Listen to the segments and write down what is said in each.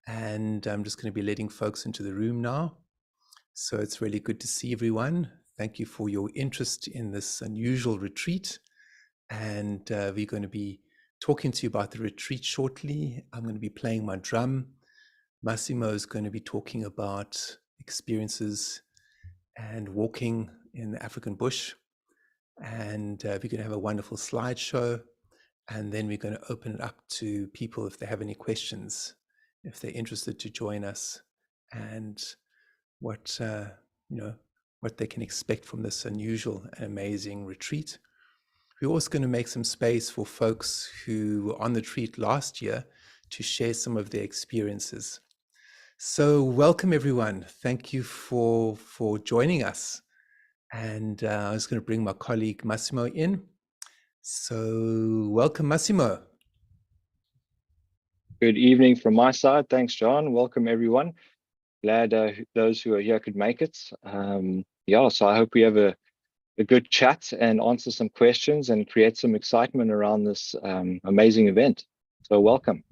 and I'm just going to be letting folks into the room now. So it's really good to see everyone. Thank you for your interest in this unusual retreat. And we're going to be talking to you about the retreat shortly. I'm going to be playing my drum. Massimo is going to be talking about experiences and walking in the African bush. And we're going to have a wonderful slideshow. And then we're going to open it up to people if they have any questions, if they're interested to join us, and what what they can expect from this unusual and amazing retreat. We're also going to make some space for folks who were on the retreat last year to share some of their experiences. So welcome everyone. Thank you for joining us. And I was going to bring my colleague Massimo in. So welcome, Massimo. Good evening from my side. Thanks, John. Welcome, everyone. Glad those who are here could make it. So I hope we have a good chat and answer some questions and create some excitement around this amazing event. So welcome.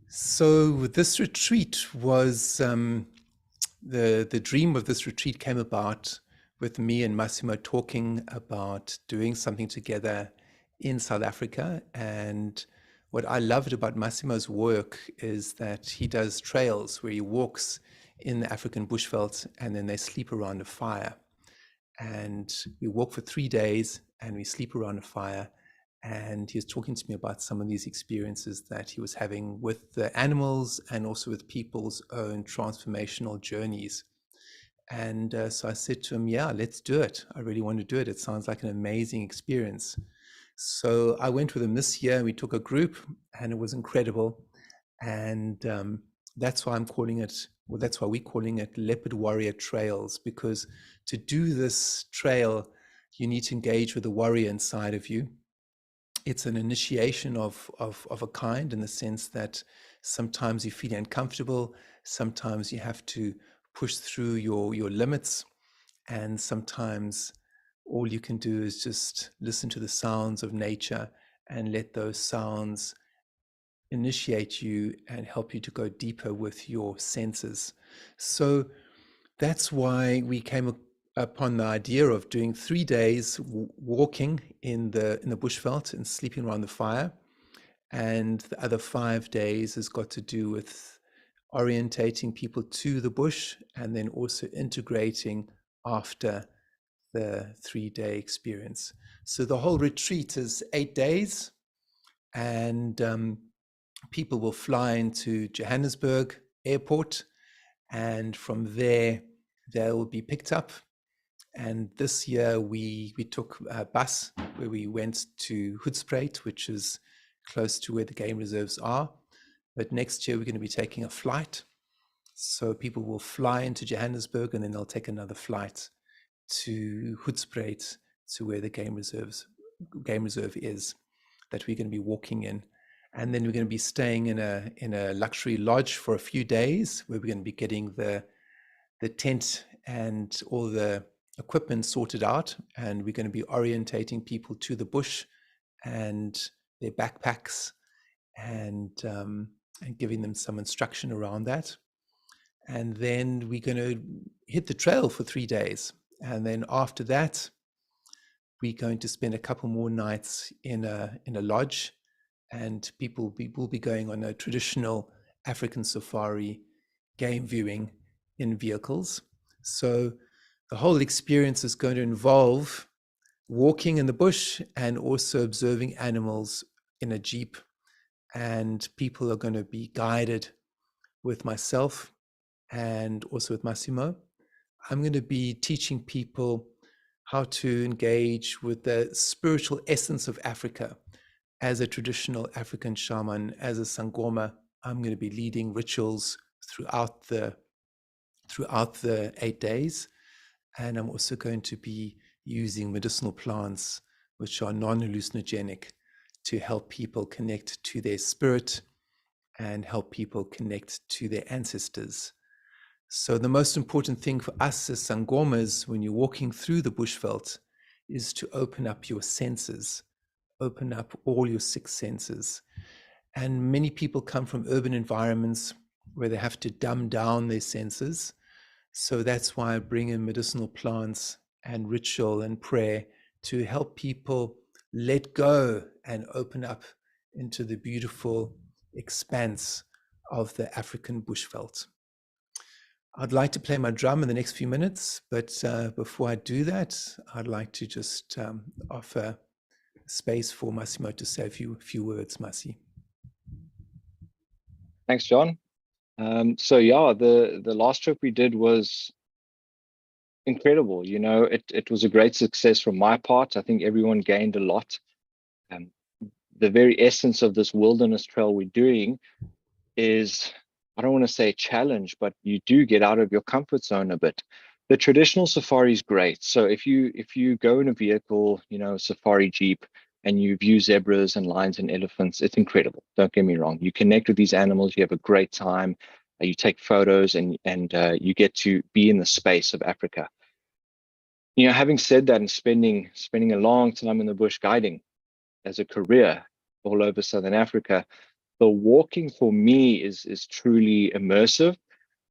So this retreat was, the dream of this retreat came about with me and Massimo talking about doing something together in South Africa. And what I loved about Massimo's work is that he does trails where he walks in the African bushveld and then they sleep around a fire. And we walk for 3 days and we sleep around a fire. And he was talking to me about some of these experiences that he was having with the animals and also with people's own transformational journeys. And so I said to him, yeah, let's do it. I really want to do it. It sounds like an amazing experience. So I went with him this year. We took a group and it was incredible. And that's why I'm calling it, well, that's why we're calling it Leopard Warrior Trails, because to do this trail, you need to engage with the warrior inside of you. It's an initiation of a kind, in the sense that sometimes you feel uncomfortable, sometimes you have to push through your limits, and sometimes all you can do is just listen to the sounds of nature and let those sounds initiate you and help you to go deeper with your senses. So that's why we came upon the idea of doing 3 days walking in the bushveld and sleeping around the fire, and the other 5 days has got to do with orientating people to the bush and then also integrating after the 3-day experience. So the whole retreat is 8 days, and people will fly into Johannesburg airport, and from there they'll be picked up. And this year we took a bus where we went to Hoedspruit, which is close to where the game reserves are. But next year we're going to be taking a flight. So people will fly into Johannesburg and then they'll take another flight to Hoedspruit, to where the game reserve is, that we're going to be walking in. And then we're going to be staying in a luxury lodge for a few days, where we're going to be getting the tent and all the equipment sorted out, and we're going to be orientating people to the bush and their backpacks, and giving them some instruction around that. And then we're going to hit the trail for 3 days, and then after that we're going to spend a couple more nights in a lodge, and people will be going on a traditional African safari, game viewing in vehicles. So the whole experience is going to involve walking in the bush and also observing animals in a jeep. And people are going to be guided with myself and also with Massimo. I'm going to be teaching people how to engage with the spiritual essence of Africa. As a traditional African shaman, as a Sangoma, I'm going to be leading rituals throughout the 8 days. And I'm also going to be using medicinal plants, which are non-hallucinogenic, to help people connect to their spirit and help people connect to their ancestors. So the most important thing for us as Sangomas, when you're walking through the bushveld, is to open up your senses, open up all your 6 senses. And many people come from urban environments where they have to dumb down their senses. So that's why I bring in medicinal plants and ritual and prayer to help people let go and open up into the beautiful expanse of the African bushveld. I'd like to play my drum in the next few minutes, but before I do that, I'd like to just offer space for Massimo to say a few words, Massi. Thanks, John. So yeah, the last trip we did was incredible. You know, it was a great success from my part. I think everyone gained a lot. Um, the very essence of this wilderness trail we're doing is, I don't want to say challenge, but you do get out of your comfort zone a bit. The traditional safari is great. So if you go in a vehicle, you know, safari jeep, and you view zebras and lions and elephants, it's incredible. Don't get me wrong. You connect with these animals, you have a great time, you take photos, and you get to be in the space of Africa. You know, having said that, and spending a long time in the bush guiding as a career all over Southern Africa, the walking for me is truly immersive.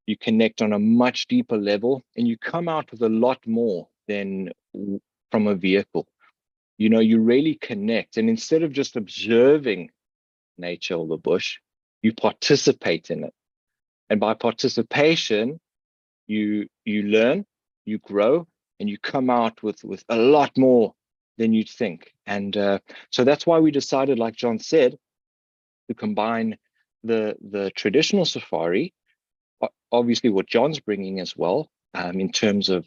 You connect on a much deeper level, and you come out with a lot more than from a vehicle. You know, you really connect, and instead of just observing nature or the bush, you participate in it. And by participation, you learn, you grow, and you come out with a lot more than you'd think. And so that's why we decided, like John said, to combine the traditional safari, obviously what John's bringing as well, in terms of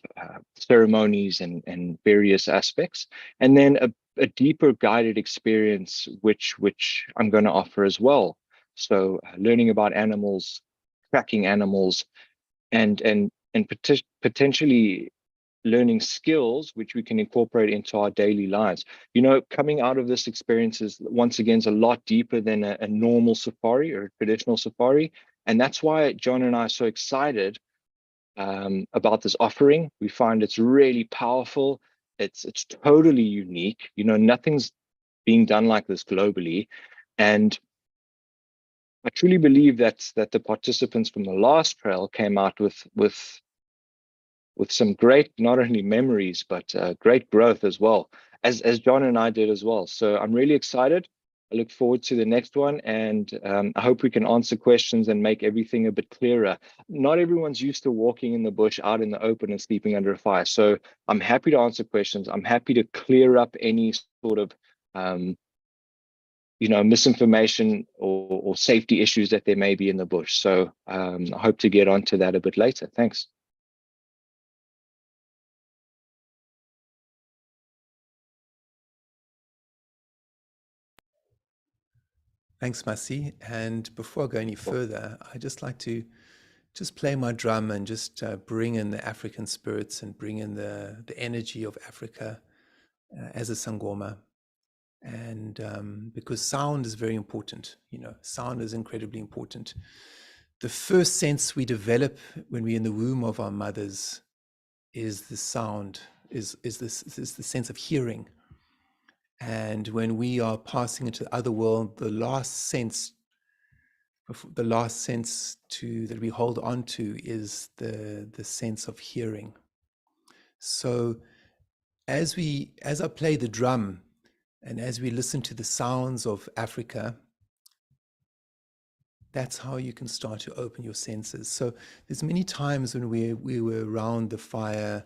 ceremonies and various aspects, and then a deeper guided experience, which I'm going to offer as well. So learning about animals, tracking animals, and potentially learning skills which we can incorporate into our daily lives. You know, coming out of this experience is once again a lot deeper than a normal safari or a traditional safari. And that's why John and I are so excited about this offering. We find it's really powerful. It's totally unique. You know, nothing's being done like this globally. And I truly believe that the participants from the last trail came out with some great, not only memories, but great growth as well, as John and I did as well. So I'm really excited. I look forward to the next one, and I hope we can answer questions and make everything a bit clearer. Not everyone's used to walking in the bush, out in the open, and sleeping under a fire. So I'm happy to answer questions. I'm happy to clear up any sort of you know, misinformation or safety issues that there may be in the bush. So I hope to get onto that a bit later. Thanks. Thanks, Massi. And before I go any further, I'd just like to just play my drum and just bring in the African spirits and bring in the energy of Africa as a Sangoma. And because sound is very important, you know, sound is incredibly important. The first sense we develop when we're in the womb of our mothers is the sound, is the sense of hearing. And when we are passing into the other world, the last sense that we hold on to is the sense of hearing. So as I play the drum and as we listen to the sounds of Africa, that's how you can start to open your senses. So there's many times when we were around the fire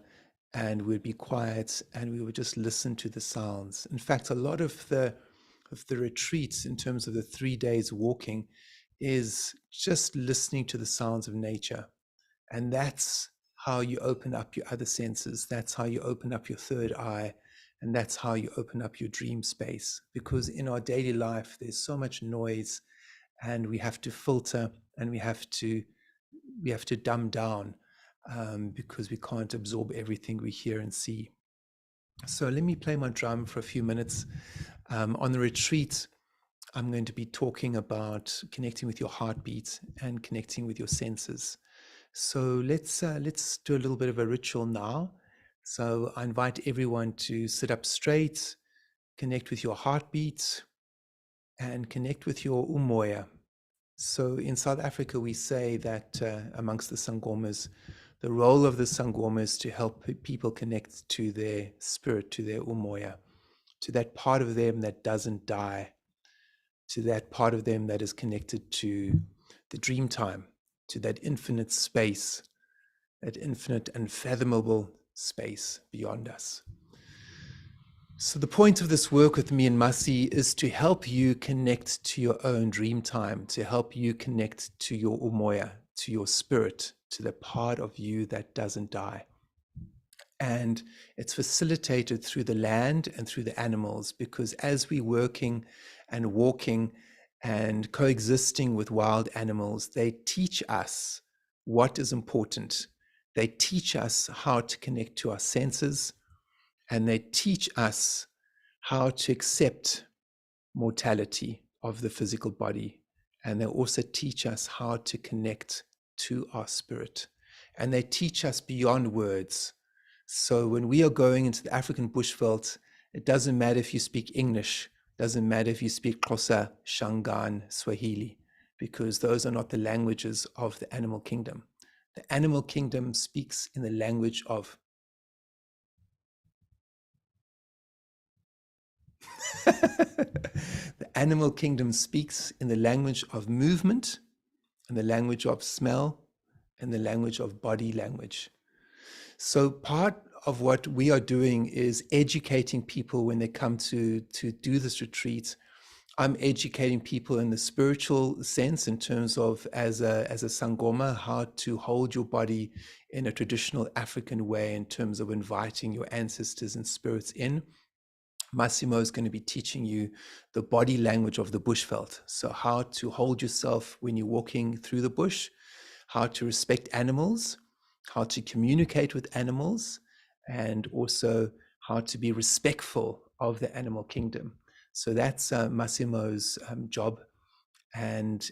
and we'd be quiet and we would just listen to the sounds. In fact, a lot of the retreats in terms of the 3 days walking is just listening to the sounds of nature. And that's how you open up your other senses. That's how you open up your third eye. And that's how you open up your dream space. Because in our daily life, there's so much noise and we have to filter and we have to dumb down because we can't absorb everything we hear and see. So let me play my drum for a few minutes. On the retreat, I'm going to be talking about connecting with your heartbeat and connecting with your senses. So let's do a little bit of a ritual now. So I invite everyone to sit up straight, connect with your heartbeat, and connect with your umoya. So in South Africa, we say that amongst the Sangomas, the role of the Sangoma is to help people connect to their spirit, to their umoya, to that part of them that doesn't die, to that part of them that is connected to the dream time, to that infinite space, that infinite unfathomable space beyond us. So the point of this work with me and Masi is to help you connect to your own dream time, to help you connect to your umoya, to your spirit, to the part of you that doesn't die. And it's facilitated through the land and through the animals, because as we're working and walking and coexisting with wild animals, they teach us what is important. They teach us how to connect to our senses, and they teach us how to accept mortality of the physical body. And they also teach us how to connect to our spirit. And they teach us beyond words. So when we are going into the African bushveld, it doesn't matter if you speak English, doesn't matter if you speak Xhosa, Shangaan, Swahili, because those are not the languages of the animal kingdom. The animal kingdom speaks in the language of the animal kingdom speaks in the language of movement, and the language of smell, and the language of body language. So part of what we are doing is educating people when they come to do this retreat. I'm educating people in the spiritual sense, in terms of as a Sangoma, how to hold your body in a traditional African way, in terms of inviting your ancestors and spirits in. Massimo is going to be teaching you the body language of the bushveld. So how to hold yourself when you're walking through the bush, how to respect animals, how to communicate with animals, and also how to be respectful of the animal kingdom. So that's Massimo's job. And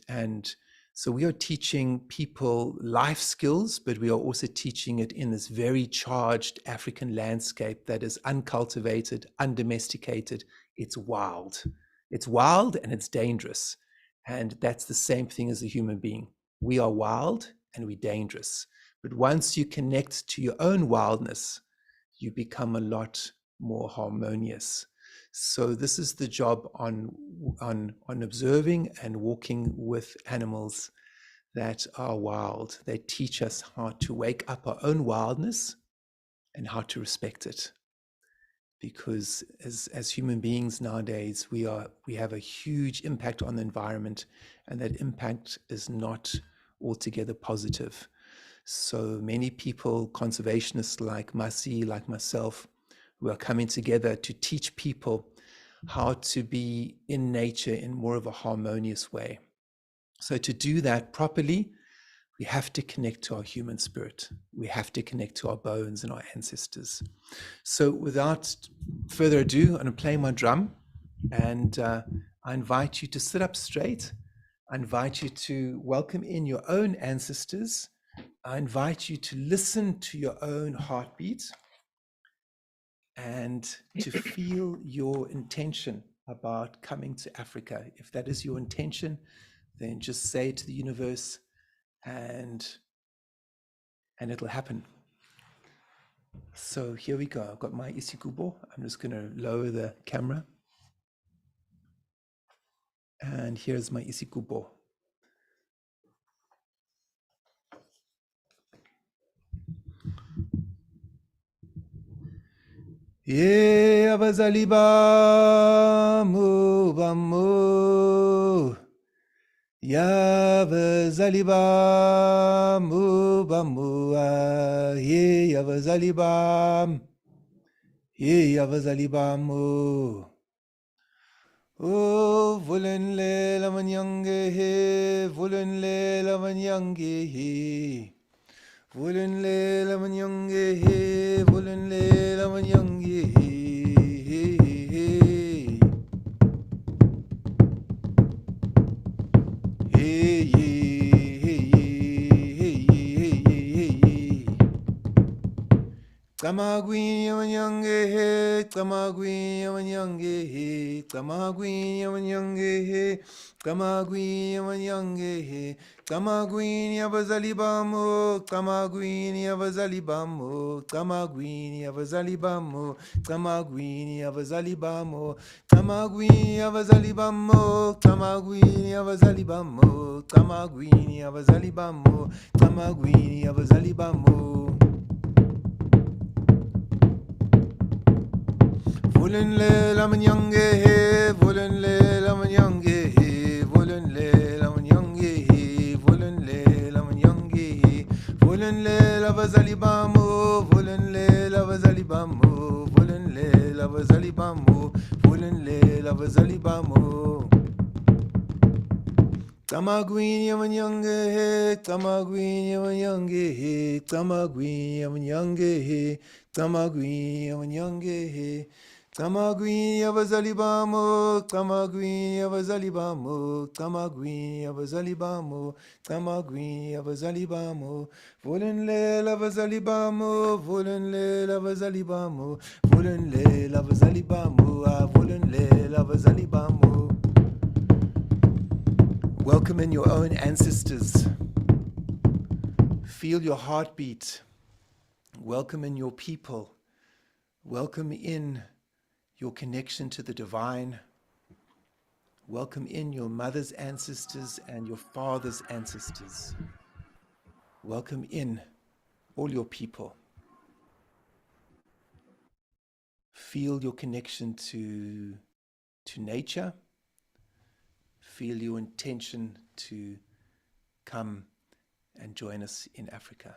so we are teaching people life skills, but we are also teaching it in this very charged African landscape that is uncultivated, undomesticated. It's wild. It's wild and it's dangerous. And that's the same thing as a human being. We are wild and we're dangerous. But once you connect to your own wildness, you become a lot more harmonious. So this is the job on observing and walking with animals that are wild. They teach us how to wake up our own wildness and how to respect it. Because as human beings nowadays, we have a huge impact on the environment, and that impact is not altogether positive. So many people, conservationists like Masi, like myself, we are coming together to teach people how to be in nature in more of a harmonious way. So to do that properly, we have to connect to our human spirit. We have to connect to our bones and our ancestors. So without further ado, I'm going to play my drum, and I invite you to sit up straight. I invite you to welcome in your own ancestors. I invite you to listen to your own heartbeat and to feel your intention about coming to Africa. If that is your intention, then just say it to the universe, and it'll happen. So here we go. I've got my isikubo. I'm just going to lower the camera. And here's my isikubo. Ye abazali bamu bamu, ya abazali bamu bamu, ye abazali bam, ye abazali bamu. Oh, volenle la manyange he, volenle la manyange he. Volenle la manyange he, volenle la manyange he. Hey, hey, hey, hey, hey, hey, hey. Tamagwin yamanyange he, Tamagwin yamanyange he, Tamagwin yamanyange he, Tamagwin yamanyange he, Tamagwin yabazalibamo, Tamagwin yabazalibamo, Tamagwin yabazalibamo, Tamagwin yabazalibamo, Tamagwin yabazalibamo, Tamagwin yabazalibamo, Tamagwin yabazalibamo, Tamagwin yabazalibamo. Volenle lamanyange he, volenle lamanyange he, volenle lamanyange he, volenle lamanyange he, volenle lavazalibamo, volenle lavazalibamo, volenle lavazalibamo, volenle lavazalibamo. Tamagwin yamanyange he, Tamagwin yamanyange he, Tamagwin yamanyange he, Tamagwin yamanyange he. Tamagwin yabazalibamo, Tamagwin yabazalibamo, Tamagwin yabazalibamo, Tamagwin yabazalibamo, volenle lavazalibamo, volenle lavazalibamo, volenle lavazalibamo, volenle lavazalibamo. Welcome in your own ancestors. Feel your heartbeat. Welcome in your people. Welcome in your connection to the divine. Welcome in your mother's ancestors and your father's ancestors. Welcome in all your people. Feel your connection to nature. Feel your intention to come and join us in Africa.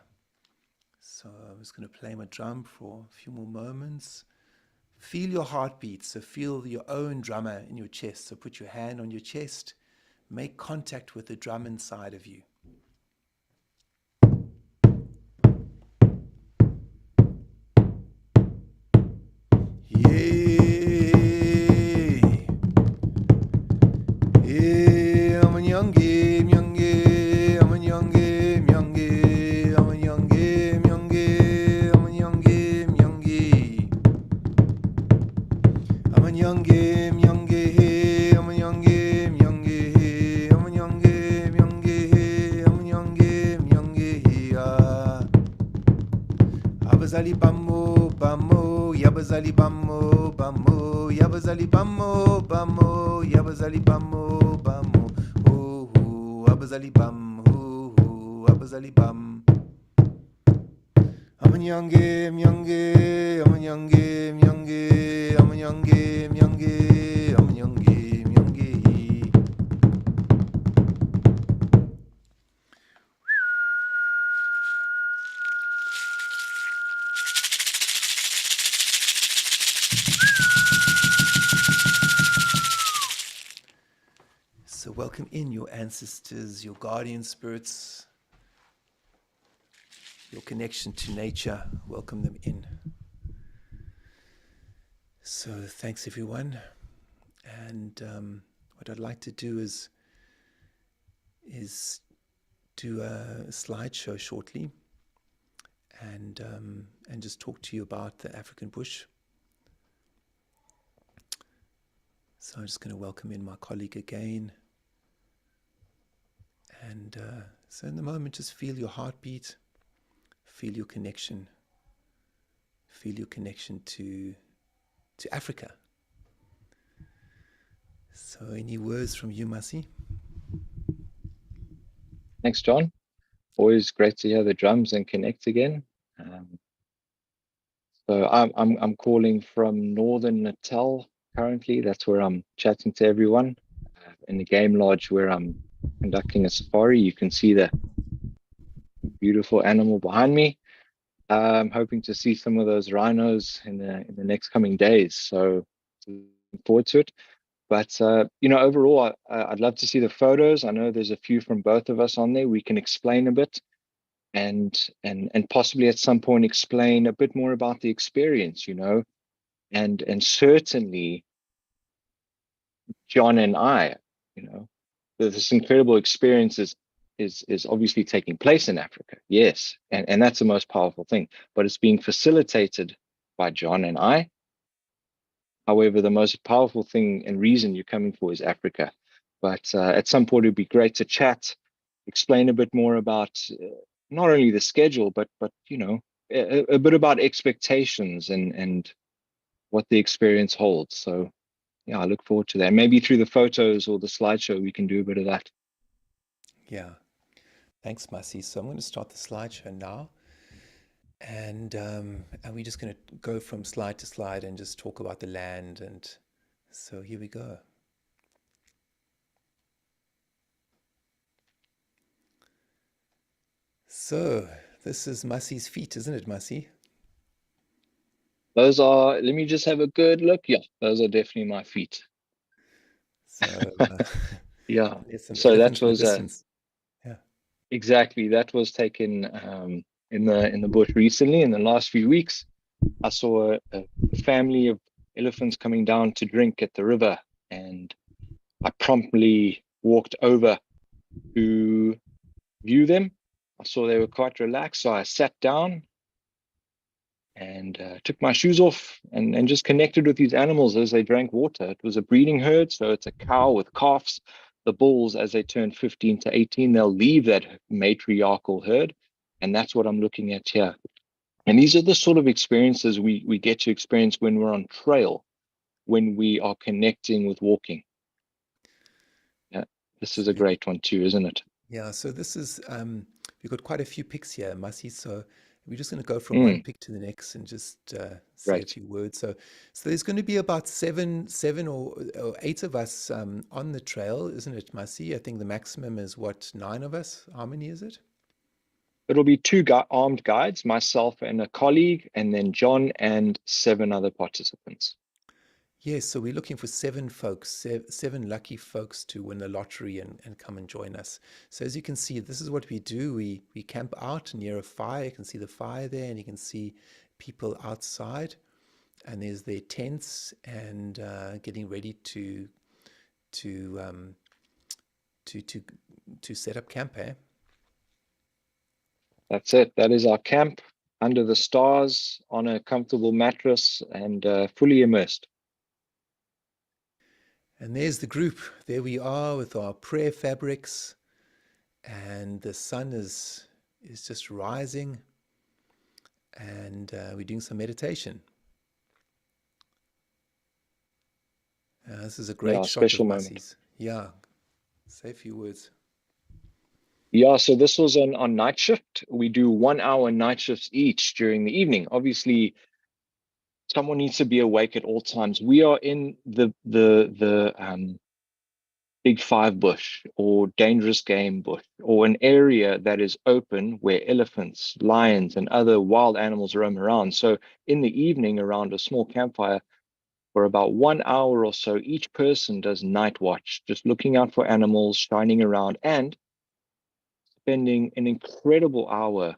So I'm just going to play my drum for a few more moments. Feel your heartbeat. So feel your own drummer in your chest. So put your hand on your chest. Make contact with the drum inside of you. Yabazali bamo bamo, yabazali bamo bamo, yabazali bamo bamo, yabazali bamo bamo, oh oh, abazali bam, oh oh, abazali bam. Amanyange myange, amanyange myange, amanyange myange, amanyange myange. So welcome in your ancestors, your guardian spirits, your connection to nature. Welcome them in. So thanks everyone. And what I'd like to do is do a slideshow shortly and just talk to you about the African bush. So I'm just going to welcome in my colleague again. And so in the moment, just feel your heartbeat, feel your connection to Africa. So any words from you, Masi? Thanks, John. Always great to hear the drums and connect again. So I'm calling from Northern Natal currently. That's where I'm chatting to everyone in the game lodge where I'm conducting a safari. You can see the beautiful animal behind me. I'm hoping to see some of those rhinos in the next coming days. So looking forward to it. But overall, I'd love to see the photos. I know there's a few from both of us on there. We can explain a bit, and possibly at some point explain a bit more about the experience. And certainly John and I, this incredible experience is is obviously taking place in Africa, yes, and that's the most powerful thing, but it's being facilitated by John and I. However, the most powerful thing and reason you're coming for is Africa. But at some point, it'd be great to chat, explain a bit more about not only the schedule, but you know, a bit about expectations and what the experience holds. So yeah, I look forward to that. Maybe through the photos or the slideshow, we can do a bit of that. Yeah. Thanks, Masi. So I'm going to start the slideshow now. And we're just going to go from slide to slide and just talk about the land. And so here we go. So this is Masi's feet, isn't it, Masi? Those are, let me just have a good look. Yeah, those are definitely my feet. So yeah. there's some So that elephants in the was distance. Yeah. exactly, that was taken in the bush recently. In the last few weeks, I saw a family of elephants coming down to drink at the river, and I promptly walked over to view them. I saw they were quite relaxed, so I sat down and took my shoes off and just connected with these animals as they drank water. It was a breeding herd, so it's a cow with calves. The bulls, as they turn 15 to 18, they'll leave that matriarchal herd, and that's what I'm looking at here. And these are the sort of experiences we get to experience when we're on trail, when we are connecting with walking. Yeah, this is a great one too, isn't it? Yeah, so this is, we've got quite a few pics here, Masi. So we're just going to go from one pic to the next and just say a Great. few words. So there's going to be about seven or eight of us on the trail, isn't it, Masi? I think the maximum is what, 9 of us? How many is it? It'll be two armed guides, myself and a colleague, and then John and 7 other participants. Yes, so we're looking for 7 folks, 7 lucky folks to win the lottery and come and join us. So as you can see, this is what we do. We camp out near a fire. You can see the fire there, and you can see people outside. And there's their tents and getting ready to um, to set up camp. Eh? That's it. That is our camp under the stars on a comfortable mattress and fully immersed. And there's the group. There we are with our prayer fabrics, and the sun is just rising, and we're doing some meditation. This is a great shot of Special moment. Masi's. Yeah, say a few words. Yeah, so this was on night shift. We do 1 hour night shifts each during the evening. Obviously, someone needs to be awake at all times. We are in the big 5 bush or dangerous game bush, or an area that is open where elephants, lions, and other wild animals roam around. So in the evening, around a small campfire, for about 1 hour or so, each person does night watch, just looking out for animals, shining around, and spending an incredible hour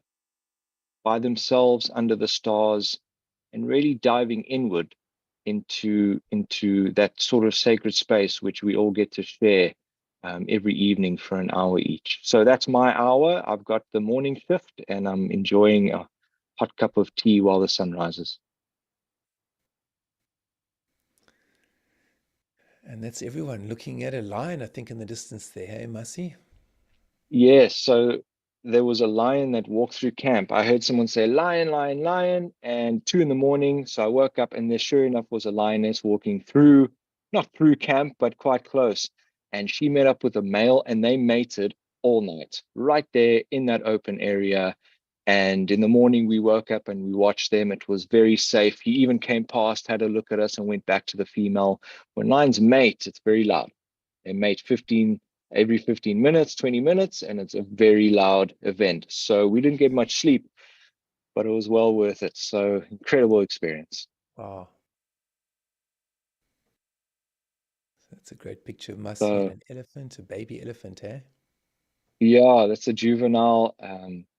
by themselves under the stars and really diving inward into that sort of sacred space which we all get to share every evening for an hour each. So that's my hour. I've got the morning shift and I'm enjoying a hot cup of tea while the sun rises. And that's everyone looking at a lion, I think, in the distance there. Hey, Masi? Yes, so there was a lion that walked through camp. I heard someone say, lion, lion, lion, and 2 in the morning. So I woke up and there sure enough was a lioness walking through, not through camp, but quite close. And she met up with a male and they mated all night, right there in that open area. And in the morning, we woke up and we watched them. It was very safe. He even came past, had a look at us, and went back to the female. When lions mate, it's very loud. They mate every 15 minutes, 20 minutes, and it's a very loud event. So we didn't get much sleep, but it was well worth it. So incredible experience. Wow. That's a great picture of Masi and So an elephant, a baby elephant, eh? yeah, that's a juvenile.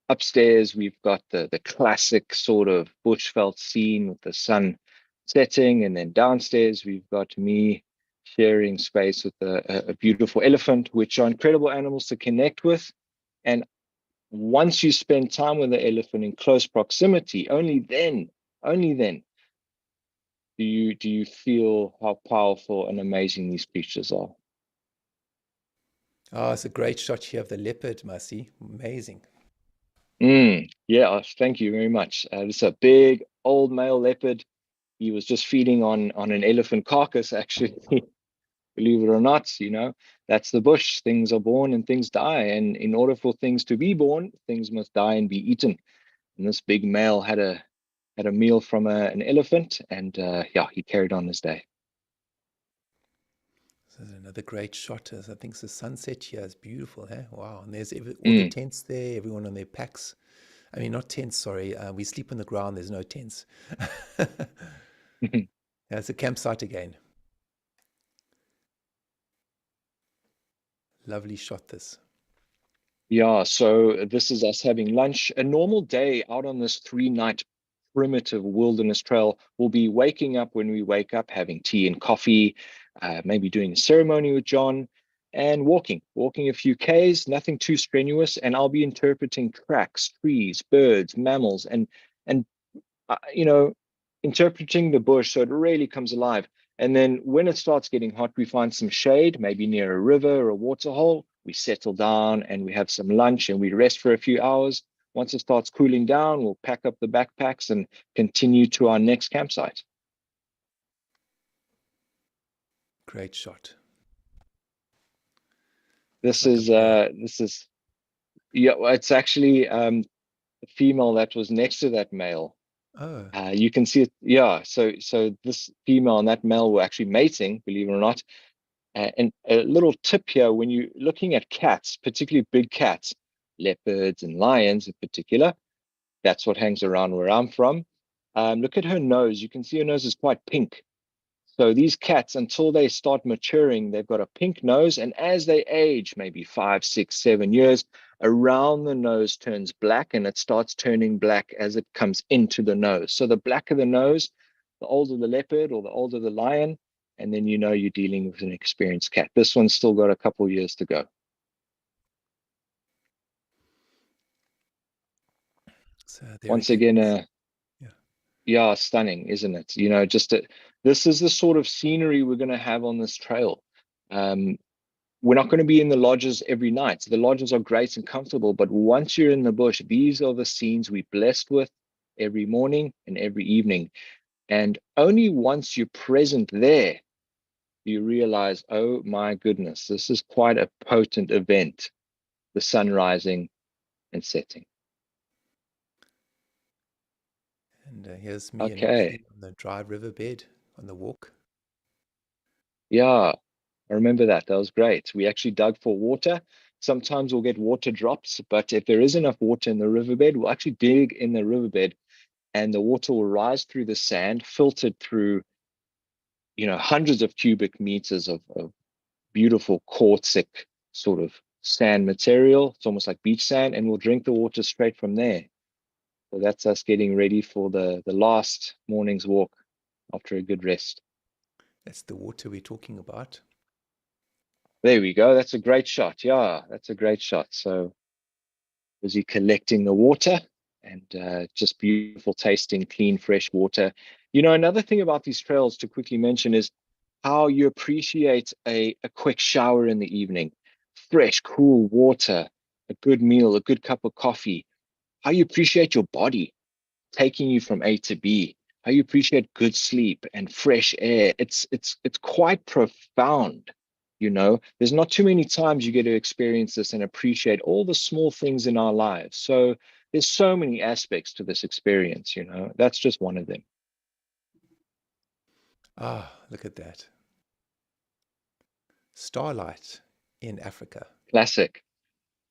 Upstairs, we've got the classic sort of bushveld scene with the sun setting, and then downstairs we've got me sharing space with a beautiful elephant, which are incredible animals to connect with. And once you spend time with the elephant in close proximity, only then do you feel how powerful and amazing these creatures are. Oh, it's a great shot here of the leopard, Masi. Amazing. Yeah, thank you very much. It's a big old male leopard. He was just feeding on an elephant carcass, actually. Believe it or not, that's the bush. Things are born and things die. And in order for things to be born, things must die and be eaten. And this big male had a meal from an elephant, and yeah, he carried on his day. This is another great shot. I think the sunset here is beautiful. Eh? Wow. And there's all the tents there, everyone on their packs. I mean, not tents, sorry. We sleep on the ground. There's no tents. Yeah, it's a campsite again. Lovely shot, this. Yeah, so this is us having lunch. A normal day out on this 3-night primitive wilderness trail will be waking up when we wake up, having tea and coffee, maybe doing a ceremony with John, and walking a few Ks, nothing too strenuous. And I'll be interpreting tracks, trees, birds, mammals, and interpreting the bush so it really comes alive. And then when it starts getting hot, we find some shade, maybe near a river or a waterhole. We settle down and we have some lunch and we rest for a few hours. Once it starts cooling down, we'll pack up the backpacks and continue to our next campsite. Great shot. This Like is yeah, it's actually the female that was next to that male. Oh, You can see it, yeah. So this female and that male were actually mating, believe it or not. And a little tip here, when you're looking at cats, particularly big cats, leopards and lions in particular, that's what hangs around where I'm from. Look at her nose. You can see her nose is quite pink. So these cats, until they start maturing, they've got a pink nose. And as they age, maybe 5, 6, 7 years, around the nose turns black, and it starts turning black as it comes into the nose. So the blacker the nose, the older the leopard or the older the lion, and then you're dealing with an experienced cat. This one's still got a couple years to go. so there Once it again, is. Yeah. yeah, stunning, isn't it? This is the sort of scenery we're going to have on this trail. We're not going to be in the lodges every night. So the lodges are great and comfortable, but once you're in the bush, these are the scenes we're blessed with every morning and every evening. And only once you're present there, you realize, oh my goodness, this is quite a potent event, the sun rising and setting. And here's me and Okay. Masi on the dry riverbed on the walk. Yeah, I remember that. That was great. We actually dug for water. Sometimes we'll get water drops, but if there is enough water in the riverbed, we'll actually dig in the riverbed and the water will rise through the sand, filtered through, hundreds of cubic meters of beautiful quartzic sort of sand material. It's almost like beach sand, and we'll drink the water straight from there. So that's us getting ready for the last morning's walk after a good rest. That's the water we're talking about. There we go. That's a great shot. Yeah, that's a great shot. So busy collecting the water, and just beautiful tasting, clean, fresh water. Another thing about these trails to quickly mention is how you appreciate a quick shower in the evening, fresh, cool water, a good meal, a good cup of coffee, how you appreciate your body taking you from A to B, how you appreciate good sleep and fresh air. It's quite profound. There's not too many times you get to experience this and appreciate all the small things in our lives. So there's so many aspects to this experience. That's just one of them. Ah, look at that. Starlight in Africa. Classic.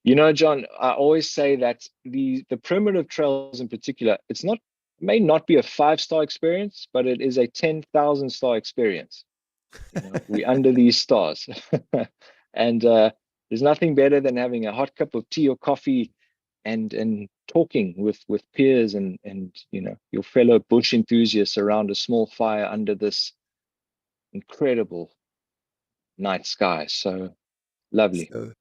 John, I always say that the primitive trails in particular, may not be a 5-star experience, but it is a 10,000-star experience. We under these stars. And there's nothing better than having a hot cup of tea or coffee and talking with peers and your fellow bush enthusiasts around a small fire under this incredible night sky. So lovely. So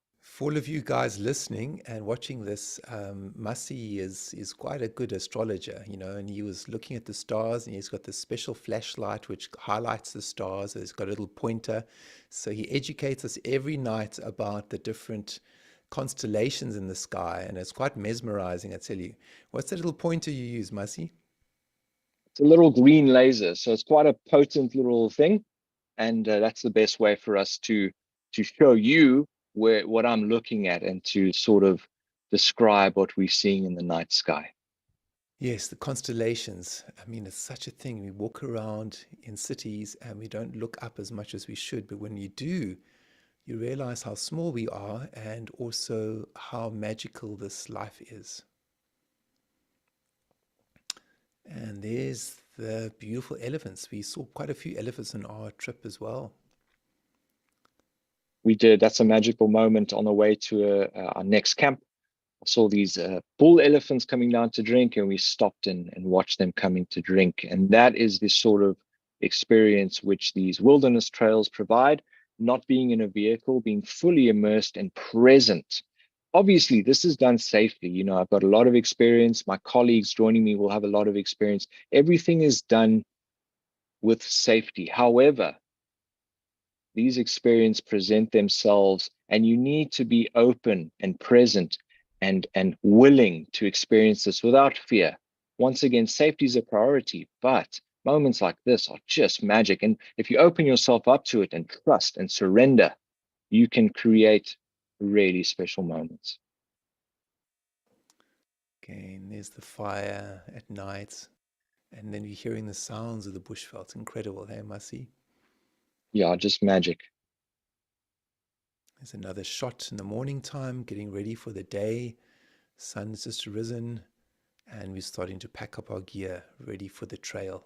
for all of you guys listening and watching this, Masi is quite a good astrologer, and he was looking at the stars, and he's got this special flashlight which highlights the stars. It's got a little pointer. So he educates us every night about the different constellations in the sky, and it's quite mesmerizing, I tell you. What's that little pointer you use, Masi? It's a little green laser, so it's quite a potent little thing, and that's the best way for us to show you what I'm looking at and to sort of describe what we're seeing in the night sky. Yes, the constellations. I mean, it's such a thing. We walk around in cities and we don't look up as much as we should, but when you do, you realize how small we are and also how magical this life is. And there's the beautiful elephants. We saw quite a few elephants on our trip as well. We did. That's a magical moment on the way to our next camp. I saw these bull elephants coming down to drink, and we stopped and watched them coming to drink. And that is the sort of experience which these wilderness trails provide, not being in a vehicle, being fully immersed and present. Obviously, this is done safely. I've got a lot of experience. My colleagues joining me will have a lot of experience. Everything is done with safety. However, these experiences present themselves, and you need to be open and present and willing to experience this without fear. Once again, safety is a priority, but moments like this are just magic. And if you open yourself up to it and trust and surrender, you can create really special moments. Okay, and there's the fire at night, and then you're hearing the sounds of the bushveld. Incredible, hey, Masi? Yeah, just magic. There's another shot in the morning time, getting ready for the day. Sun's just risen, and we're starting to pack up our gear, ready for the trail.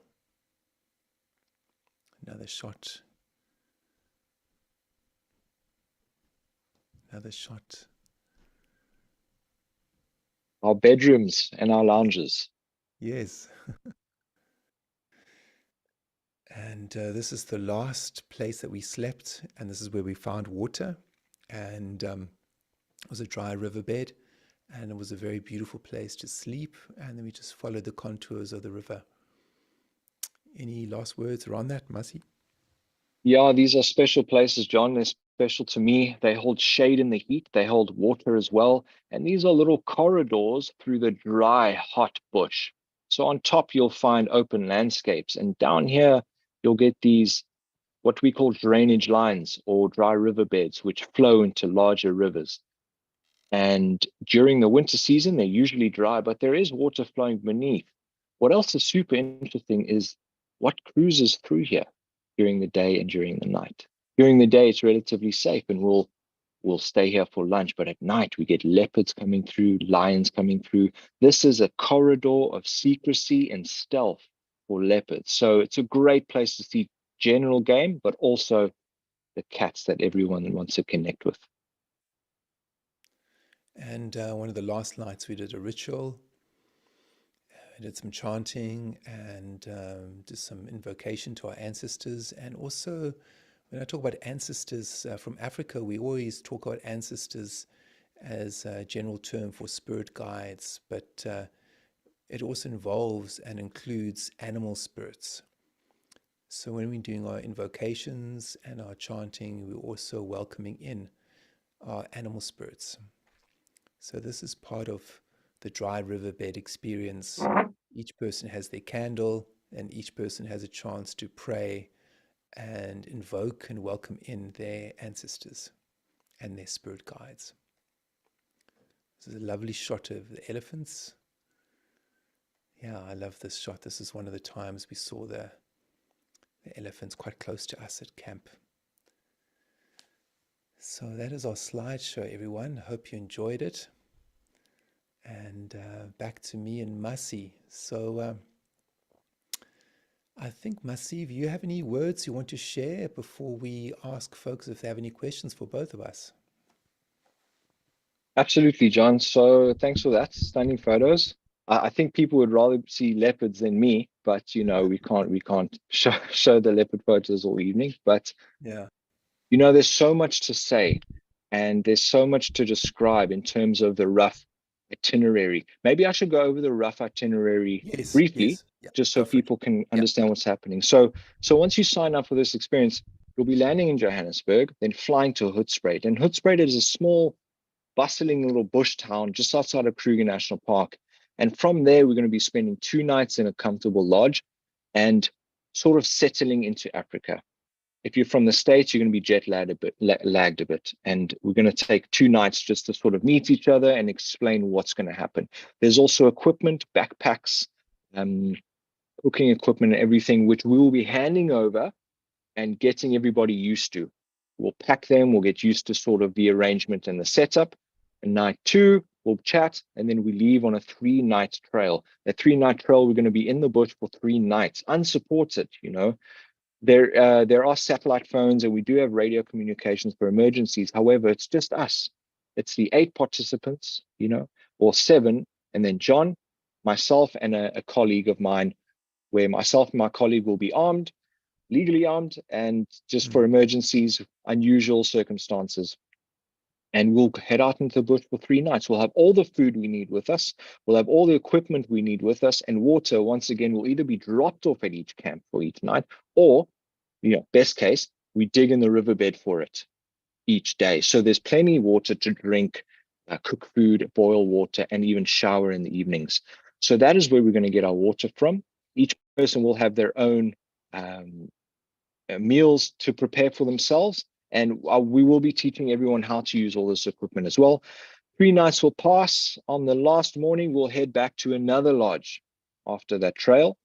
Another shot. Another shot. Our bedrooms and our lounges. Yes. And this is the last place that we slept, and this is where we found water. And it was a dry riverbed, and it was a very beautiful place to sleep. And then we just followed the contours of the river. Any last words around that, Masi? Yeah, these are special places, John. They're special to me. They hold shade in the heat. They hold water as well. And these are little corridors through the dry, hot bush. So on top, you'll find open landscapes. And down here, you'll get these, what we call drainage lines or dry riverbeds, which flow into larger rivers. And during the winter season, they're usually dry, but there is water flowing beneath. What else is super interesting is what cruises through here during the day and during the night. During the day, it's relatively safe, and we'll stay here for lunch. But at night, we get leopards coming through, lions coming through. This is a corridor of secrecy and stealth for leopards. So it's a great place to see general game, but also the cats that everyone wants to connect with. And one of the last nights, we did a ritual. We did some chanting and did some invocation to our ancestors. And also, when I talk about ancestors from Africa, we always talk about ancestors as a general term for spirit guides, but it also involves and includes animal spirits. So when we're doing our invocations and our chanting, we're also welcoming in our animal spirits. So this is part of the dry riverbed experience. Each person has their candle, and each person has a chance to pray and invoke and welcome in their ancestors and their spirit guides. This is a lovely shot of the elephants. Yeah, I love this shot. This is one of the times we saw the elephants quite close to us at camp. So that is our slideshow, everyone. Hope you enjoyed it. And back to me and Masi. So I think, Masi, if you have any words you want to share before we ask folks if they have any questions for both of us. Absolutely, John. So thanks for that. Stunning photos. I think people would rather see leopards than me, but we can't show the leopard photos all evening. But Yeah. there's so much to say. And there's so much to describe in terms of the rough itinerary. Maybe I should go over the rough itinerary Yes, briefly, yes. Yeah, just so go for it. people can Yeah. understand what's happening. So once you sign up for this experience, you'll be landing in Johannesburg, then flying to Hoedspruit. And Hoedspruit is a small, bustling little bush town just outside of Kruger National Park. And from there, we're going to be spending 2 nights in a comfortable lodge and sort of settling into Africa. If you're from the States, you're going to be jet lagged a bit. And we're going to take 2 nights just to sort of meet each other and explain what's going to happen. There's also equipment, backpacks, cooking equipment, and everything, which we will be handing over and getting everybody used to. We'll pack them, we'll get used to sort of the arrangement and the setup. And night 2, we'll chat, and then we leave on a 3-night trail. That 3-night trail, we're going to be in the bush for 3 nights, unsupported, you know. There are satellite phones, and we do have radio communications for emergencies. However, it's just us. It's the 8 participants, you know, or 7, and then John, myself, and a colleague of mine, where myself and my colleague will be armed, legally armed, and just for emergencies, unusual circumstances. And we'll head out into the bush for 3 nights. We'll have all the food we need with us. We'll have all the equipment we need with us. And water, once again, will either be dropped off at each camp for each night, or, you know, best case, we dig in the riverbed for it each day. So there's plenty of water to drink, cook food, boil water, and even shower in the evenings. So that is where we're going to get our water from. Each person will have their own meals to prepare for themselves. And we will be teaching everyone how to use all this equipment as well. 3 nights will pass. On the last morning, we'll head back to another lodge after that trail,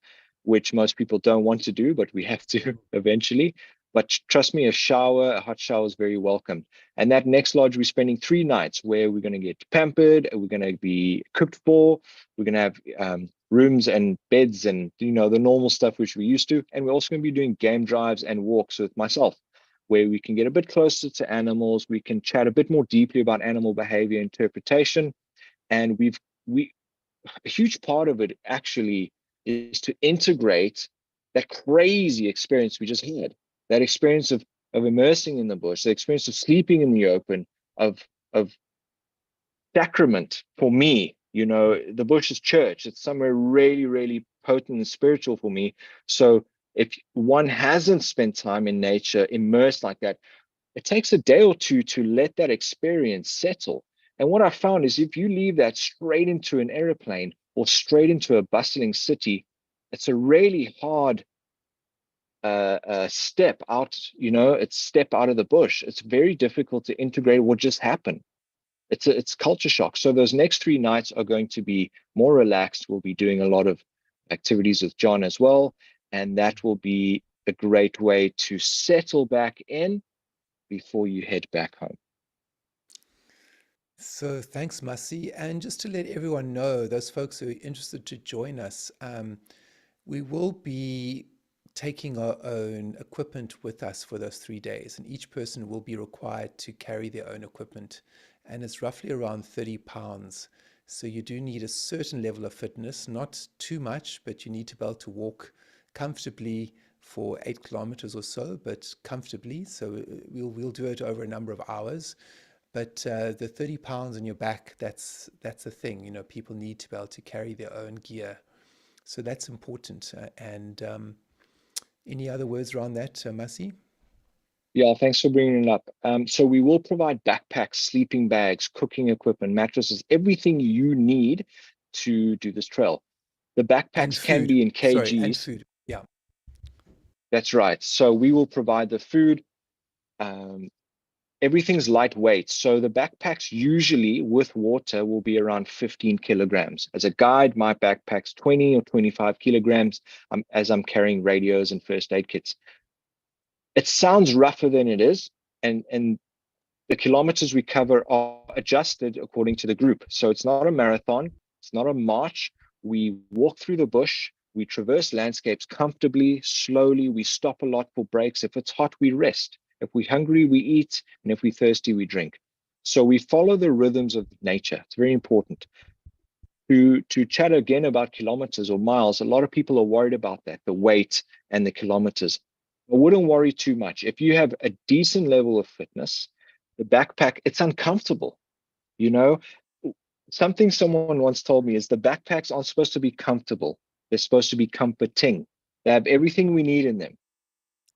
which most people don't want to do, but we have to eventually. But trust me, a hot shower is very welcome. And that next lodge, we're spending 3 nights where we're going to get pampered, we're going to be cooked for, we're going to have rooms and beds and, you know, the normal stuff which we're used to. And we're also going to be doing game drives and walks with myself, where we can get a bit closer to animals. We can chat a bit more deeply about animal behavior interpretation. And a huge part of it actually is to integrate that crazy experience we just had, that experience of immersing in the bush, the experience of sleeping in the open, of sacrament for me. You know, the bush is church. It's somewhere really, really potent and spiritual for me. So if one hasn't spent time in nature, immersed like that, it takes a day or two to let that experience settle. And what I found is if you leave that straight into an airplane or straight into a bustling city, it's a really hard step out, you know, it's step out of the bush. It's very difficult to integrate what just happened. It's culture shock. So those next 3 nights are going to be more relaxed. We'll be doing a lot of activities with John as well. And that will be a great way to settle back in before you head back home. So thanks, Masi. And just to let everyone know, those folks who are interested to join us, we will be taking our own equipment with us for those 3 days, and each person will be required to carry their own equipment, and it's roughly around 30 pounds. So you do need a certain level of fitness, not too much, but you need to be able to walk comfortably for 8 kilometers or so, but comfortably. So we'll do it over a number of hours. But the 30 pounds on your back, that's a thing. You know, people need to be able to carry their own gear. So that's important. And any other words around that, Masi? Yeah, thanks for bringing it up. So we will provide backpacks, sleeping bags, cooking equipment, mattresses, everything you need to do this trail. The And backpacks can food. be in Sorry, and kgs. food. Yeah. That's right. So we will provide the food. Everything's lightweight. So the backpacks usually with water will be around 15 kilograms. As a guide, my backpack's 20 or 25 kilograms as I'm carrying radios and first aid kits. It sounds rougher than it is. And the kilometers we cover are adjusted according to the group. So it's not a marathon. It's not a march. We walk through the bush. We traverse landscapes comfortably, slowly. We stop a lot for breaks. If it's hot, we rest. If we're hungry, we eat. And if we're thirsty, we drink. So we follow the rhythms of nature. It's very important. To chat again about kilometers or miles, a lot of people are worried about that, the weight and the kilometers. I wouldn't worry too much. If you have a decent level of fitness, the backpack, it's uncomfortable. You know, something someone once told me is the backpacks aren't supposed to be comfortable. They're supposed to be comforting. They have everything we need in them.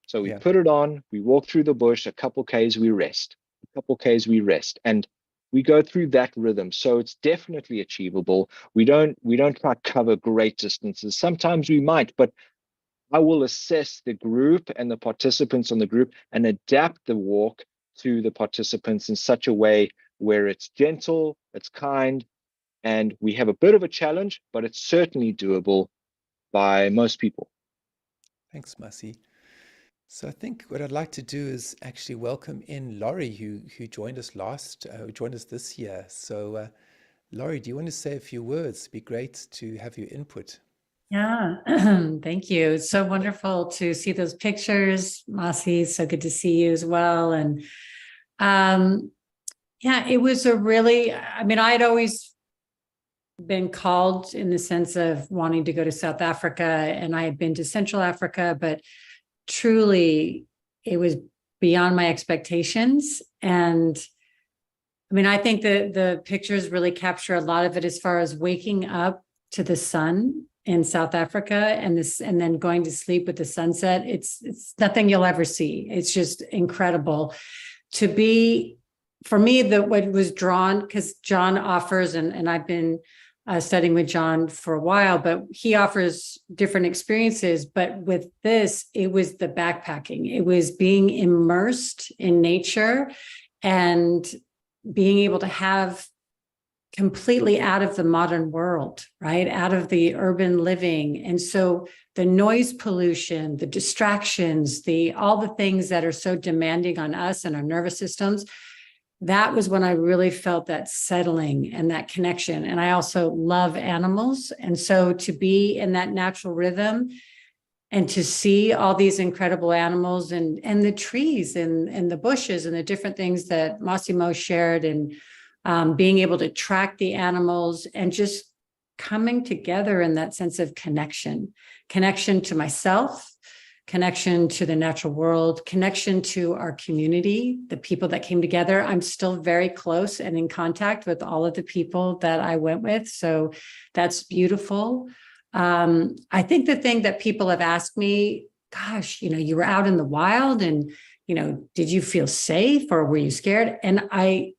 So we Yeah. put it on, we walk through the bush, a couple Ks, we rest, a couple Ks, we rest. And we go through that rhythm. So it's definitely achievable. We don't try to cover great distances. Sometimes we might, but I will assess the group and the participants on the group and adapt the walk to the participants in such a way where it's gentle, it's kind, and we have a bit of a challenge, but it's certainly doable by most people. Thanks, Masi. So I think what I'd like to do is actually welcome in Laurie, who joined us joined us this year. So Laurie, do you want to say a few words? It'd be great to have your input. Yeah, thank you. It's so wonderful to see those pictures. Masi, so good to see you as well. And yeah, it was a really, I mean, I'd always been called in the sense of wanting to go to South Africa, and I had been to Central Africa, but truly it was beyond my expectations. And I mean, I think the pictures really capture a lot of it as far as waking up to the sun in South Africa and then going to sleep with the sunset. It's nothing you'll ever see. It's just incredible to be, for me, what was drawn, because John offers, and I've been studying with John for a while, but he offers different experiences. But with this, it was the backpacking. It was being immersed in nature and being able to have completely out of the modern world, right? Out of the urban living. And so the noise pollution, the distractions, all the things that are so demanding on us and our nervous systems, that was when I really felt that settling and that connection. And I also love animals. And so to be in that natural rhythm and to see all these incredible animals and the trees and the bushes and the different things that Massimo shared, and being able to track the animals and just coming together in that sense of connection to myself, connection to the natural world, connection to our community, the people that came together. I'm still very close and in contact with all of the people that I went with. So that's beautiful. I think the thing that people have asked me, gosh, you were out in the wild and, did you feel safe or were you scared? And I'm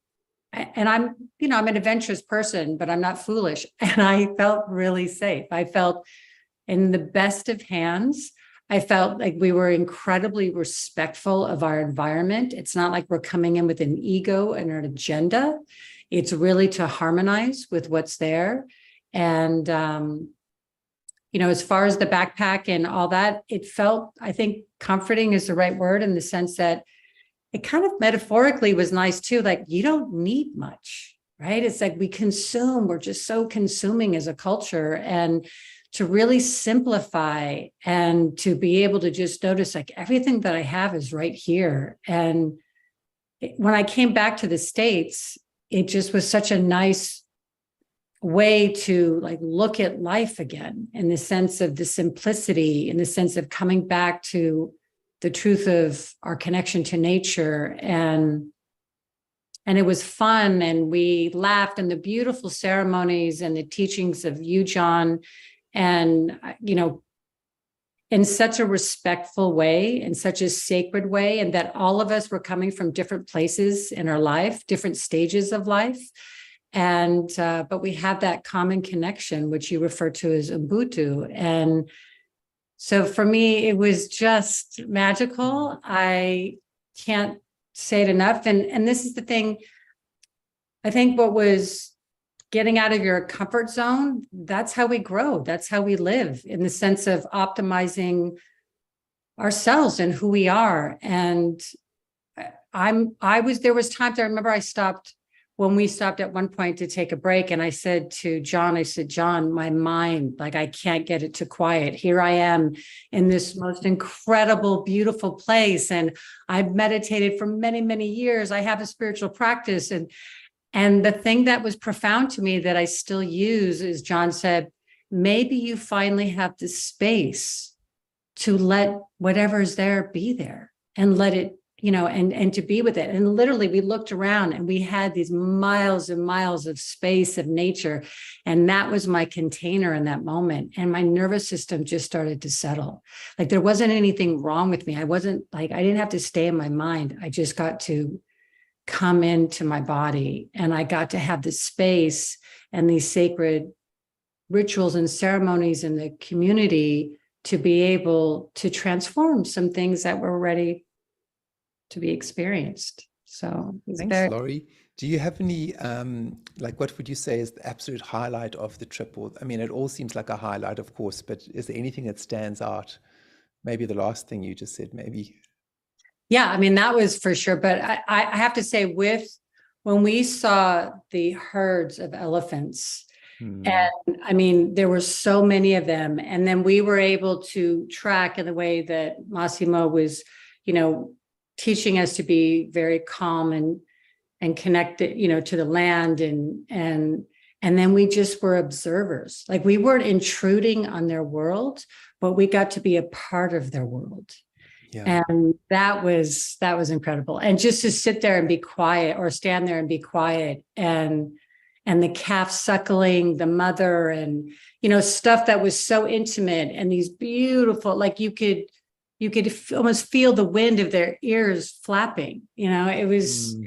an adventurous person, but I'm not foolish. And I felt really safe. I felt in the best of hands. I felt like we were incredibly respectful of our environment. It's not like we're coming in with an ego and an agenda. It's really to harmonize with what's there. And, as far as the backpack and all that, it felt, I think comforting is the right word, in the sense that it kind of metaphorically was nice too. Like, you don't need much, right? It's like we're just so consuming as a culture, and to really simplify and to be able to just notice like everything that I have is right here. And when I came back to the States, it just was such a nice way to like look at life again, in the sense of the simplicity, in the sense of coming back to the truth of our connection to nature. And it was fun, and we laughed, and the beautiful ceremonies and the teachings of you, John, and, in such a respectful way, in such a sacred way, and that all of us were coming from different places in our life, different stages of life. And, but we have that common connection, which you refer to as Ubuntu. And so for me, it was just magical. I can't say it enough. And this is the thing, I think what was getting out of your comfort zone, that's how we grow. That's how we live, in the sense of optimizing ourselves and who we are. And there was times I remember when we stopped at one point to take a break, and I said to John, John, my mind, like, I can't get it to quiet. Here I am in this most incredible, beautiful place. And I've meditated for many, many years. I have a spiritual practice. And the thing that was profound to me that I still use is, John said, maybe you finally have the space to let whatever's there be there, and let it, and to be with it. And literally we looked around and we had these miles and miles of space of nature. And that was my container in that moment. And my nervous system just started to settle. Like there wasn't anything wrong with me. I didn't have to stay in my mind. I just got to come into my body, and I got to have the space and these sacred rituals and ceremonies in the community to be able to transform some things that were ready to be experienced. So thanks, Laurie. Do you have any, what would you say is the absolute highlight of the trip? Or, I mean, it all seems like a highlight, of course, but is there anything that stands out? Maybe the last thing you just said, maybe. Yeah, I mean, that was for sure. But I have to say, when we saw the herds of elephants, and I mean, there were so many of them. And then we were able to track in the way that Massimo was, teaching us to be very calm and connected, to the land. And then we just were observers. Like we weren't intruding on their world, but we got to be a part of their world. Yeah. And that was incredible. And just to sit there and be quiet, or stand there and be quiet, and the calf suckling the mother, and, stuff that was so intimate, and these beautiful, like you could almost feel the wind of their ears flapping, it was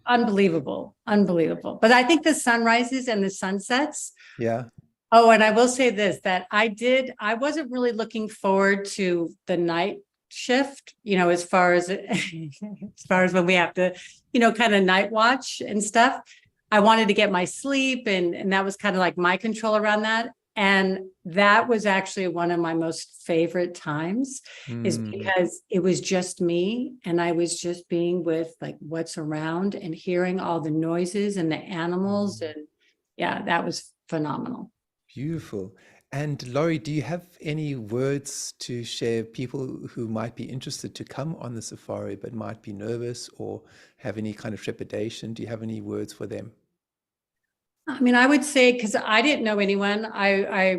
unbelievable. But I think the sunrises and the sunsets. Yeah. Oh, and I will say this, that I wasn't really looking forward to the night shift, as far as when we have to, kind of night watch and stuff. I wanted to get my sleep, and that was kind of like my control around that. And that was actually one of my most favorite times, is because it was just me, and I was just being with like what's around and hearing all the noises and the animals. And yeah, that was phenomenal. Beautiful. And Laurie, do you have any words to share people who might be interested to come on the safari but might be nervous or have any kind of trepidation? Do you have any words for them? I mean, I would say, because I didn't know anyone, I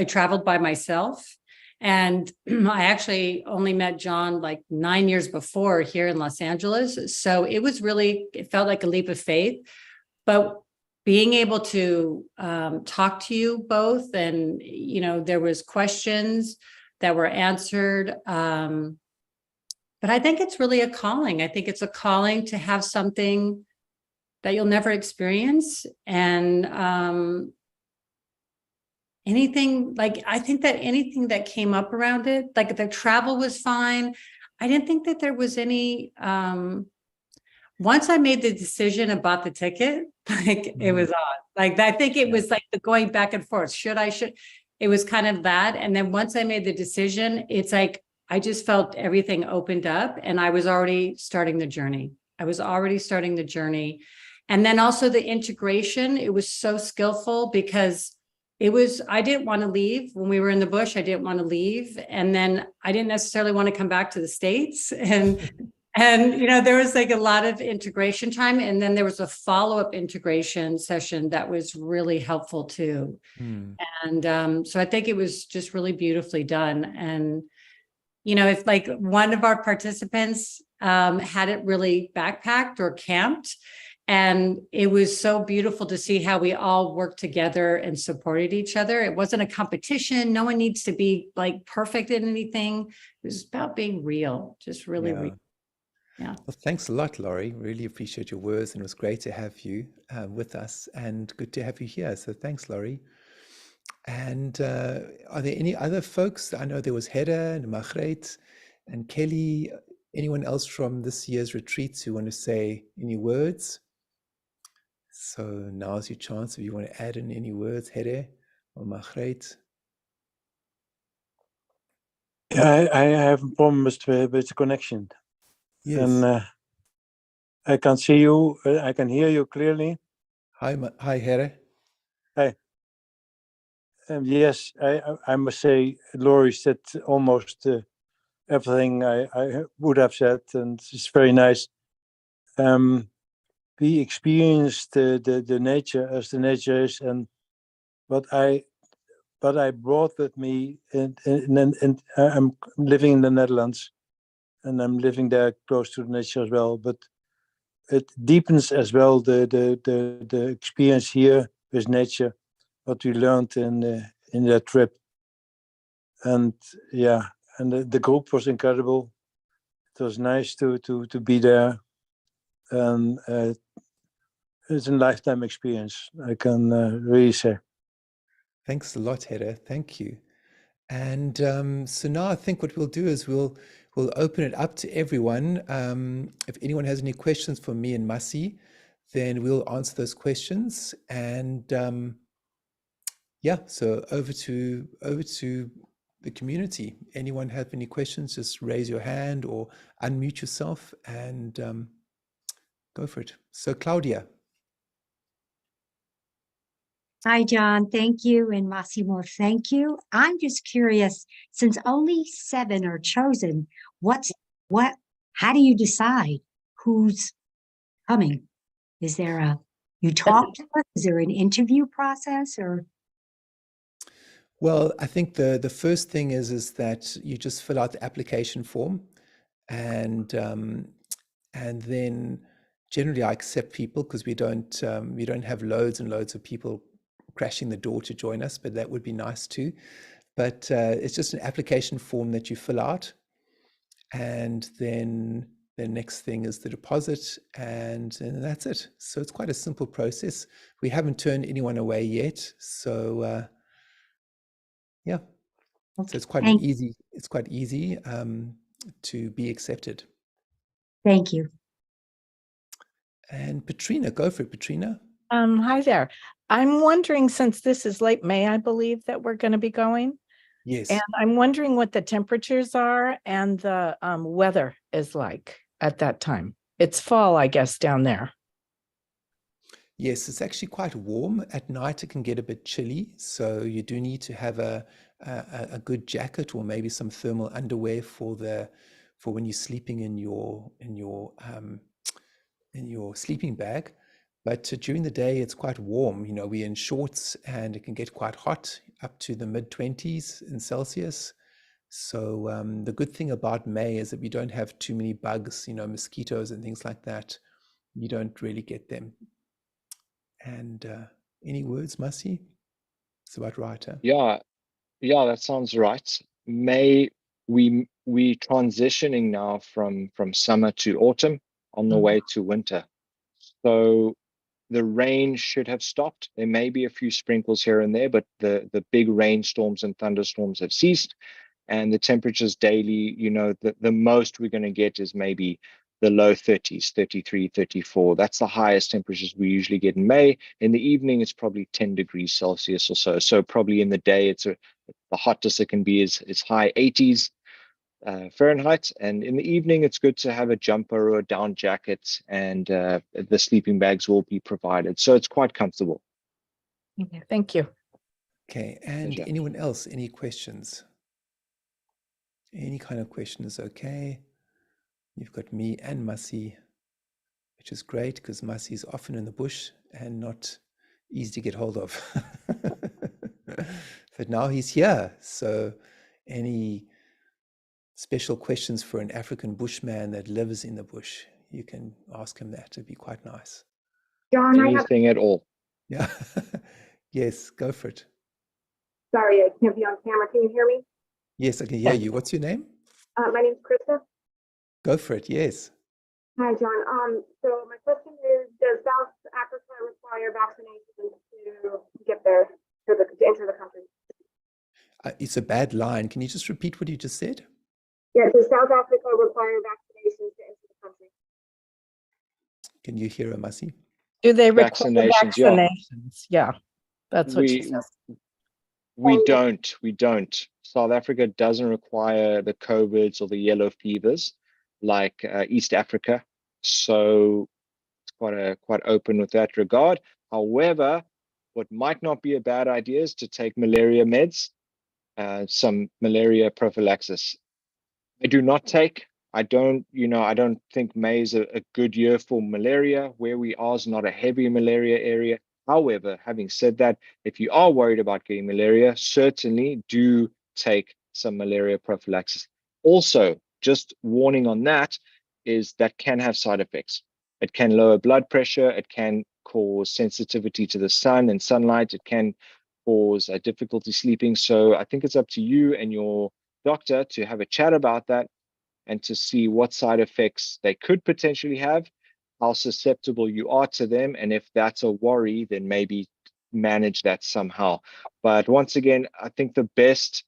traveled by myself, and I actually only met John like 9 years before here in Los Angeles. So it felt like a leap of faith, but being able to talk to you both, and, there was questions that were answered. But I think it's really a calling. I think it's a calling to have something that you'll never experience. And I think that anything that came up around it, like the travel was fine. I didn't think that there was any, once I made the decision about the ticket, it was on. Like, I think it was like the going back and forth. It was kind of that. And then once I made the decision, it's like, I just felt everything opened up, and I was already starting the journey. And then also the integration, it was so skillful, because I didn't want to leave. When we were in the bush, I didn't want to leave. And then I didn't necessarily want to come back to the States. And, there was like a lot of integration time. And then there was a follow-up integration session that was really helpful too. And so I think it was just really beautifully done. And, if like one of our participants hadn't really backpacked or camped, and it was so beautiful to see how we all worked together and supported each other. It wasn't a competition. No one needs to be like perfect in anything. It was about being real, just really real. Yeah. Well, thanks a lot, Laurie. Really appreciate your words, and it was great to have you with us, and good to have you here. So thanks, Laurie. And are there any other folks? I know there was Hedda and Margreet and Kelly. Anyone else from this year's retreats who want to say any words? So now's your chance if you want to add in any words, Hedda or Margreet. Yeah, I have a problem with the connection. Yes. And I can see you, I can hear you clearly. Hi, Hedda. Hi. Yes, I must say, Laurie said almost everything I would have said, and it's very nice. We experienced the nature as the nature is, and what I brought with me, and I'm living in the Netherlands, and I'm living there close to the nature as well. But it deepens as well the experience here with nature, what we learned in that trip. And yeah, and the group was incredible. It was nice to be there, and it's a lifetime experience, I can really say. Thanks a lot, Hedda. Thank you. And so now I think what we'll do is we'll open it up to everyone. If anyone has any questions for me and Masi, then we'll answer those questions. And yeah, so over to the community. Anyone have any questions? Just raise your hand or unmute yourself and go for it. So Claudia. Hi, John. Thank you. And Massimo, thank you. I'm just curious, since only 7 are chosen, how do you decide who's coming? Is there you talk to us? Is there an interview process or? Well, I think the first thing is that you just fill out the application form, and then generally I accept people because we don't have loads and loads of people crashing the door to join us, but that would be nice too. But it's just an application form that you fill out, and then the next thing is the deposit, and that's it. So it's quite a simple process. We haven't turned anyone away yet, so yeah. Okay. So it's quite easy. It's quite easy to be accepted. Thank you. And Petrina, go for it, Petrina. Hi there. I'm wondering, since this is late May, I believe that we're going to be going. Yes. And I'm wondering what the temperatures are and the weather is like at that time. It's fall, I guess, down there. Yes, it's actually quite warm. At night, it can get a bit chilly. So you do need to have a good jacket or maybe some thermal underwear for when you're sleeping in your sleeping bag. But during the day, it's quite warm. You know, we're in shorts and it can get quite hot, up to the mid-20s in Celsius. So the good thing about May is that we don't have too many bugs, mosquitoes and things like that. You don't really get them. And any words, Masi? It's about right, huh? Yeah, that sounds right. May we transitioning now from summer to autumn on the way to winter. So the rain should have stopped. There may be a few sprinkles here and there, but the big rainstorms and thunderstorms have ceased. And the temperatures daily, the most we're going to get is maybe the low 30s, 33, 34. That's the highest temperatures we usually get in May. In the evening, it's probably 10 degrees Celsius or so. So probably in the day, the hottest it can be is high 80s. Fahrenheit, and in the evening it's good to have a jumper or a down jacket, and the sleeping bags will be provided, so it's quite comfortable. Okay, thank you. Okay, and Pleasure. Anyone else, any questions? Any kind of question is okay. You've got me and Masi, which is great because Masi is often in the bush and not easy to get hold of. But now he's here, so any special questions for an African bushman that lives in the bush, you can ask him that. It'd be quite nice. John, Anything at all. Yeah. Yes, go for it. Sorry, I can't be on camera. Can you hear me? Yes, I can hear you. What's your name? My name's Krista. Go for it. Yes. Hi, John. So my question is, does South Africa require vaccinations to get there, to enter the country? It's a bad line. Can you just repeat what you just said? Yeah, does South Africa require vaccinations to enter the country? Can you hear Masi? Do they require Vaccinations, yeah. vaccinations? Yeah, that's what she says. We don't. South Africa doesn't require the COVIDs or the yellow fevers like East Africa. So it's quite open with that regard. However, what might not be a bad idea is to take malaria meds, some malaria prophylaxis. I do not take. I don't think May is a good year for malaria. Where we are is not a heavy malaria area. However, having said that, if you are worried about getting malaria, certainly do take some malaria prophylaxis. Also, just warning on that is that can have side effects. It can lower blood pressure. It can cause sensitivity to the sun and sunlight. It can cause difficulty sleeping. So I think it's up to you and your doctor to have a chat about that and to see what side effects they could potentially have, how susceptible you are to them. And if that's a worry, then maybe manage that somehow. But once again, I think the best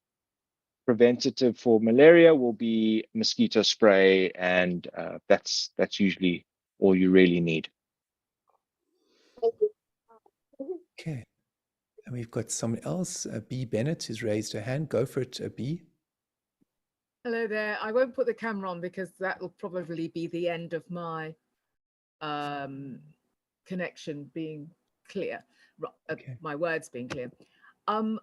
preventative for malaria will be mosquito spray, and that's usually all you really need. Okay. And we've got someone else, B. Bennett, who's raised her hand. Go for it, B. Hello there. I won't put the camera on because that will probably be the end of my connection being clear, Okay. my words being clear. I'm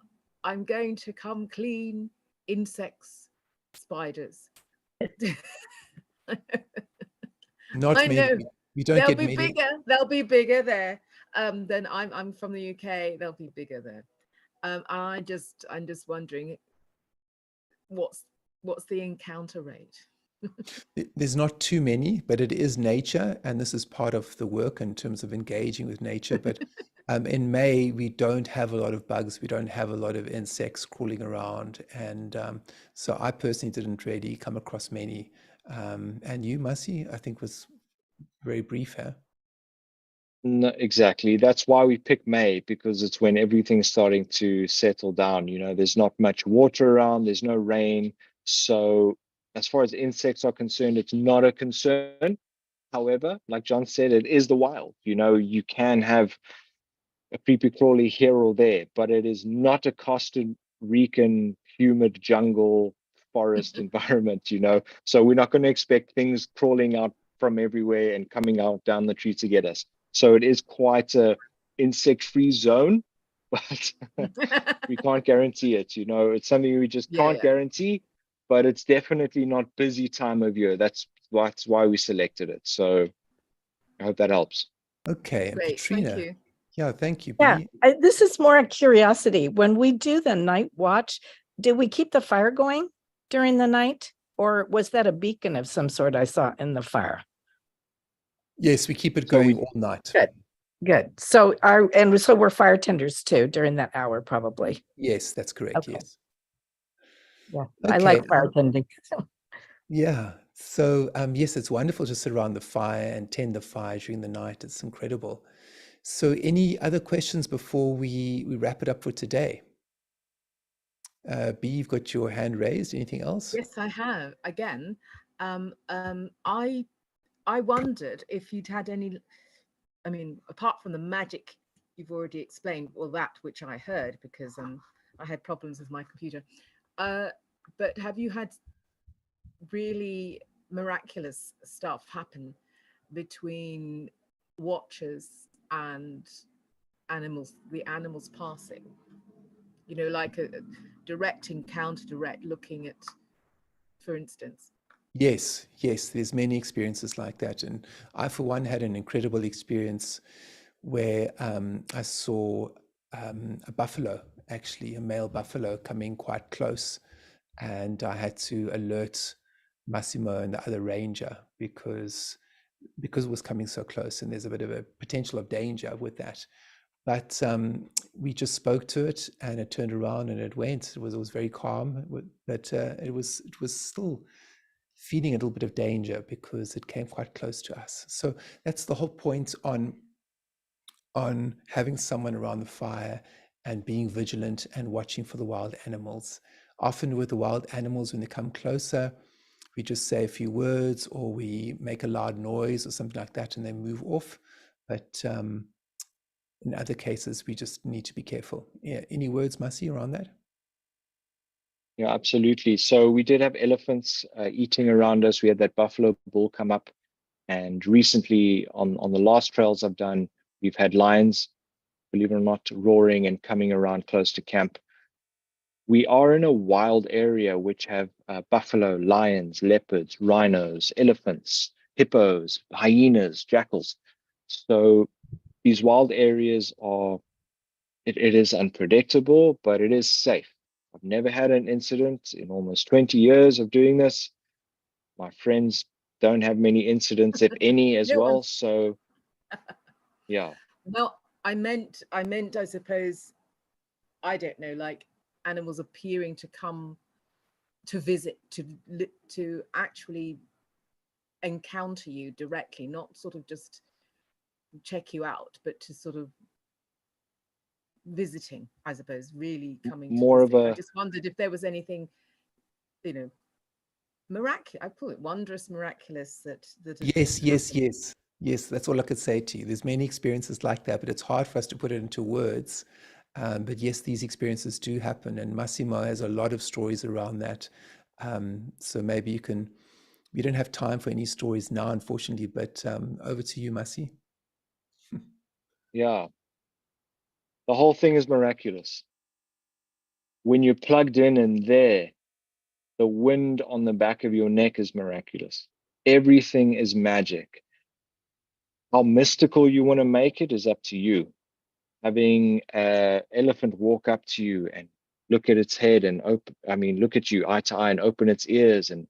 going to come clean insects, spiders. Not I many. know. We don't They'll get be many. bigger. They'll be bigger there. Then I'm from the UK. They'll be bigger there. I'm just wondering what's the encounter rate? There's not too many, but it is nature, and this is part of the work in terms of engaging with nature. But in May, we don't have a lot of bugs. We don't have a lot of insects crawling around, and so I personally didn't really come across many. And you, Masi, I think was very brief here. No, exactly. That's why we pick May, because it's when everything's starting to settle down. You know, there's not much water around, there's no rain. So as far as insects are concerned, it's not a concern. However, like John said, it is the wild. You know, you can have a creepy crawly here or there, but it is not a Costa Rican humid jungle forest environment, you know. So we're not going to expect things crawling out from everywhere and coming out down the tree to get us. So it is quite a insect-free zone, but we can't guarantee it. You know, it's something we just can't guarantee, but it's definitely not busy time of year. That's why we selected it. So I hope that helps. Okay, and Great, Katrina. thank you. Yeah, thank you, Yeah, B. this is more a curiosity. When we do the night watch, did we keep the fire going during the night? Or was that a beacon of some sort I saw in the fire? Yes, we keep it So going all night. Good. So we're fire tenders too during that hour, probably. Yes, that's correct. Okay. Yes. Yeah, Okay, I like fire tending. yeah. So yes, it's wonderful to sit around the fire and tend the fire during the night. It's incredible. So any other questions before we wrap it up for today? B, you've got your hand raised. Anything else? Yes, I have. Again, I wondered if you'd had any, I mean, apart from the magic you've already explained, or that which I heard because I had problems with my computer. But have you had really miraculous stuff happen between watchers and animals, the animals passing? You know, like a direct encounter, direct looking at, for instance. Yes, there's many experiences like that. And I, for one, had an incredible experience where I saw a buffalo, actually a male buffalo, coming quite close. And I had to alert Massimo and the other ranger because it was coming so close, and there's a bit of a potential of danger with that. But we just spoke to it, and it turned around and it went. It was very calm, but it was still feeling a little bit of danger because it came quite close to us. So that's the whole point on having someone around the fire and being vigilant and watching for the wild animals. Often with the wild animals, when they come closer, we just say a few words or we make a loud noise or something like that and they move off. But in other cases, we just need to be careful. Yeah. Any words, Masi, around that? Yeah, absolutely. So we did have elephants eating around us. We had that buffalo bull come up. And recently on the last trails I've done, we've had lions, believe it or not, roaring and coming around close to camp. We are in a wild area which have buffalo, lions, leopards, rhinos, elephants, hippos, hyenas, jackals. So these wild areas are, it is unpredictable, but it is safe. I've never had an incident in almost 20 years of doing this. My friends don't have many incidents, if any, as No one- well. So, yeah. No, I meant, I suppose, I don't know, like animals appearing to come to visit, to actually encounter you directly, not sort of just check you out, but to sort of visiting, I suppose, really coming to More of visit. I a, just wondered if there was anything, you know, miraculous, I call it wondrous, miraculous that had Yes, yes, happened. yes. Yes, that's all I could say to you. There's many experiences like that, but it's hard for us to put it into words. But yes, these experiences do happen, and Massimo has a lot of stories around that. So maybe you can. We don't have time for any stories now, unfortunately, but over to you, Massi. yeah, the whole thing is miraculous. When you're plugged in and there, the wind on the back of your neck is miraculous. Everything is magic. How mystical you want to make it is up to you. Having an elephant walk up to you and look at its head and look at you eye to eye and open its ears and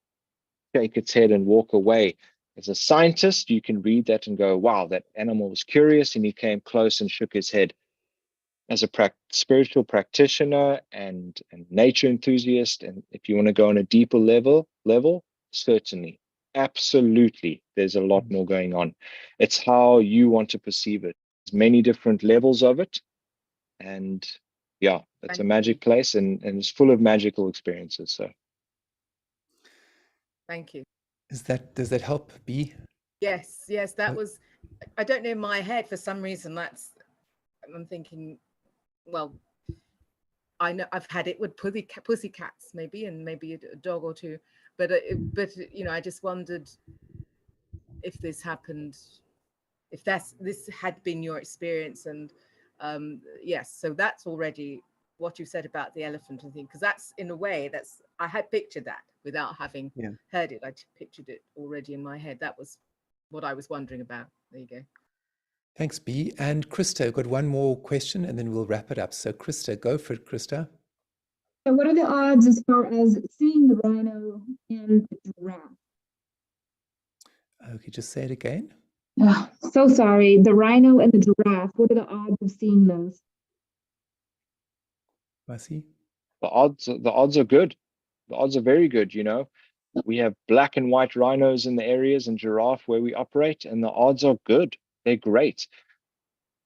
shake its head and walk away. As a scientist, you can read that and go, wow, that animal was curious and he came close and shook his head. As a spiritual practitioner and nature enthusiast, and if you want to go on a deeper level, certainly, absolutely, there's a lot more going on. It's how you want to perceive it. There's many different levels of it, and yeah, it's a Thank magic you. place, and it's full of magical experiences. So Thank you. Does that help, B? Yes, that was, I don't know, in my head, for some reason, I'm thinking, well, I know I've had it with pussy cats, maybe, and maybe a dog or two, but I just wondered if this happened, if this had been your experience. And yes, so that's already what you said about the elephant and thing, because that's, in a way, I had pictured that without having heard it. I pictured it already in my head. That was what I was wondering about. There you go. Thanks, B. And Krista, got one more question and then we'll wrap it up. So Krista, go for it, Krista. And what are the odds as far as seeing the rhino and the giraffe? Okay, just say it again. Oh, so sorry. The rhino and the giraffe. What are the odds of seeing those? Massi? the odds are good. The odds are very good. We have black and white rhinos in the areas and giraffe where we operate, and the odds are good. They're great.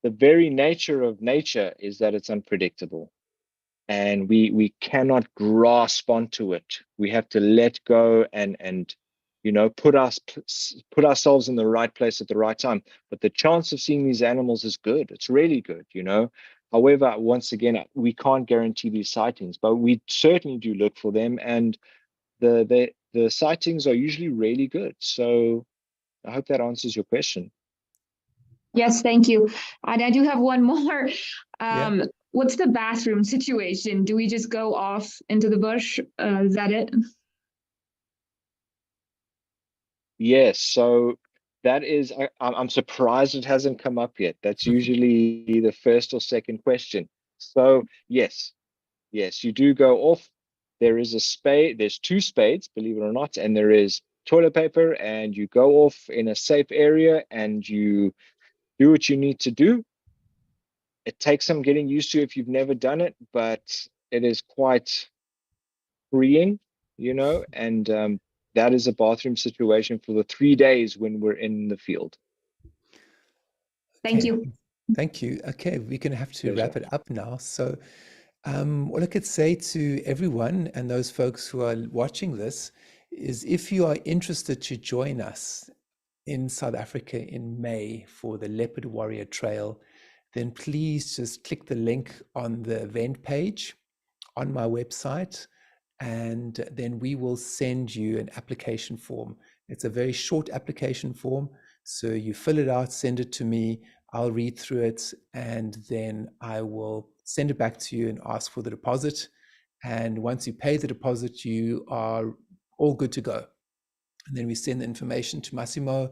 The very nature of nature is that it's unpredictable, and we cannot grasp onto it. We have to let go and put ourselves in the right place at the right time. But the chance of seeing these animals is good. It's really good. However, once again, we can't guarantee these sightings, but we certainly do look for them, and the sightings are usually really good. So I hope that answers your question. Yes, thank you. And I do have one more. Yeah. What's the bathroom situation? Do we just go off into the bush? Is that it? Yes, so that is, I'm surprised it hasn't come up yet. That's usually the first or second question. So yes, you do go off. There is a spade, there's two spades, believe it or not, and there is toilet paper, and you go off in a safe area and you do what you need to do. It takes some getting used to if you've never done it, but it is quite freeing, and that is a bathroom situation for the 3 days when we're in the field. Thank Okay. you. Thank you. Okay, we're going to have to wrap Pleasure. it up now. So what I could say to everyone and those folks who are watching this is, if you are interested to join us in South Africa in May for the Leopard Warrior Trail, then please just click the link on the event page on my website, and then we will send you an application form. It's a very short application form. So you fill it out, send it to me, I'll read through it, and then I will send it back to you and ask for the deposit. And once you pay the deposit, you are all good to go. And then we send the information to Massimo,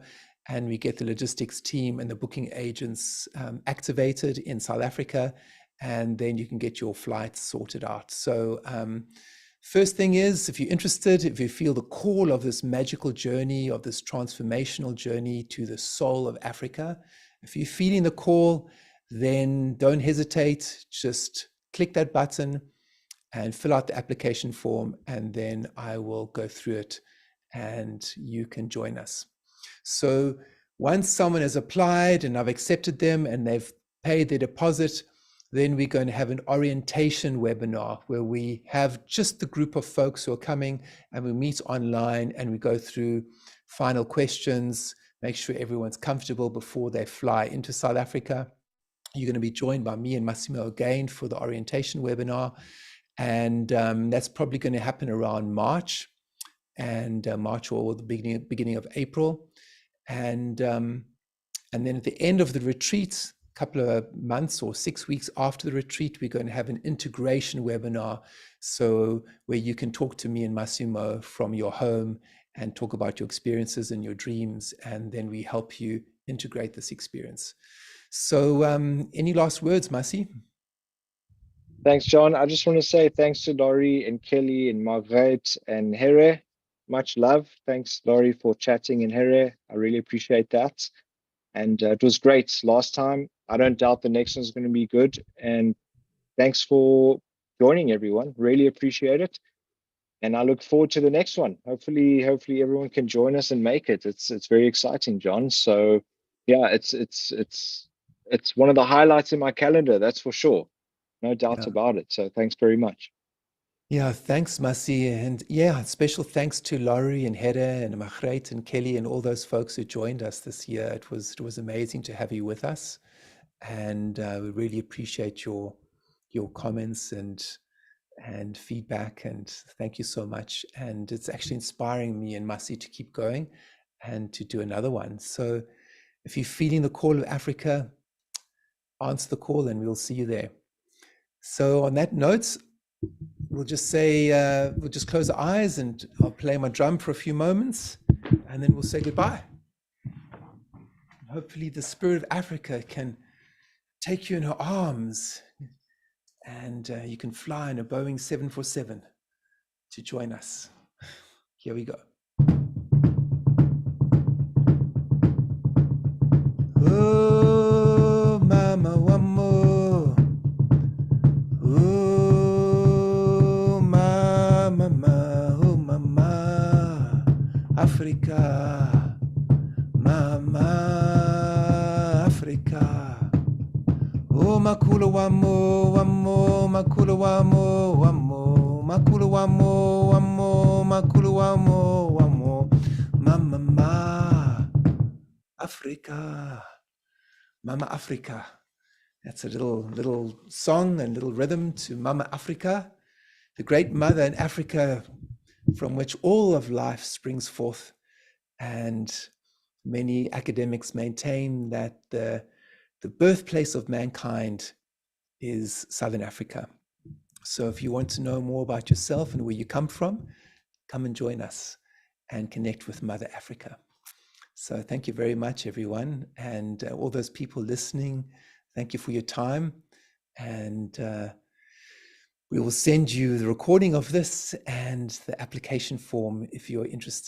and we get the logistics team and the booking agents activated in South Africa, and then you can get your flights sorted out. So First thing is, if you're interested, if you feel the call of this magical journey, of this transformational journey to the soul of Africa, if you're feeling the call, then don't hesitate. Just click that button and fill out the application form, and then I will go through it and you can join us. So once someone has applied and I've accepted them and they've paid their deposit, then we're going to have an orientation webinar where we have just the group of folks who are coming, and we meet online and we go through final questions, make sure everyone's comfortable before they fly into South Africa. You're going to be joined by me and Massimo again for the orientation webinar. And that's probably going to happen around March, and March or the beginning of April. And then at the end of the retreat, a couple of months or 6 weeks after the retreat, we're going to have an integration webinar. So where you can talk to me and Massimo from your home and talk about your experiences and your dreams. And then we help you integrate this experience. So any last words, Massi? Thanks, John. I just want to say thanks to Laurie and Kelly and Margaret and Here. Much love. Thanks, Laurie, for chatting in Here. I really appreciate that. And it was great last time. I don't doubt the next one's going to be good. And thanks for joining, everyone. Really appreciate it. And I look forward to the next one. Hopefully everyone can join us and make it. It's very exciting, John. So yeah, it's one of the highlights in my calendar, that's for sure. No doubt about it. So thanks very much. Yeah, thanks, Massi. And yeah, special thanks to Laurie and Hedda and Margrethe and Kelly and all those folks who joined us this year. It was amazing to have you with us. And we really appreciate your comments and feedback. And thank you so much. And it's actually inspiring me and Massi to keep going and to do another one. So if you're feeling the call of Africa, answer the call and we'll see you there. So on that note, we'll just say, we'll just close our eyes and I'll play my drum for a few moments and then we'll say goodbye. Hopefully the spirit of Africa can take you in her arms and you can fly in a Boeing 747 to join us. Here we go. Oh, mama, one more. Oh, mama, Africa, mama, Africa. Oh, makula wamo, makula wamo, makula wamo, makula wamo, mama, Africa, mama, Africa. That's a little song and little rhythm to Mama Africa, the great mother in Africa from which all of life springs forth. And many academics maintain that the birthplace of mankind is Southern Africa. So if you want to know more about yourself and where you come from, come and join us and connect with Mother Africa. So thank you very much, everyone. And all those people listening, thank you for your time. And we will send you the recording of this and the application form if you're interested.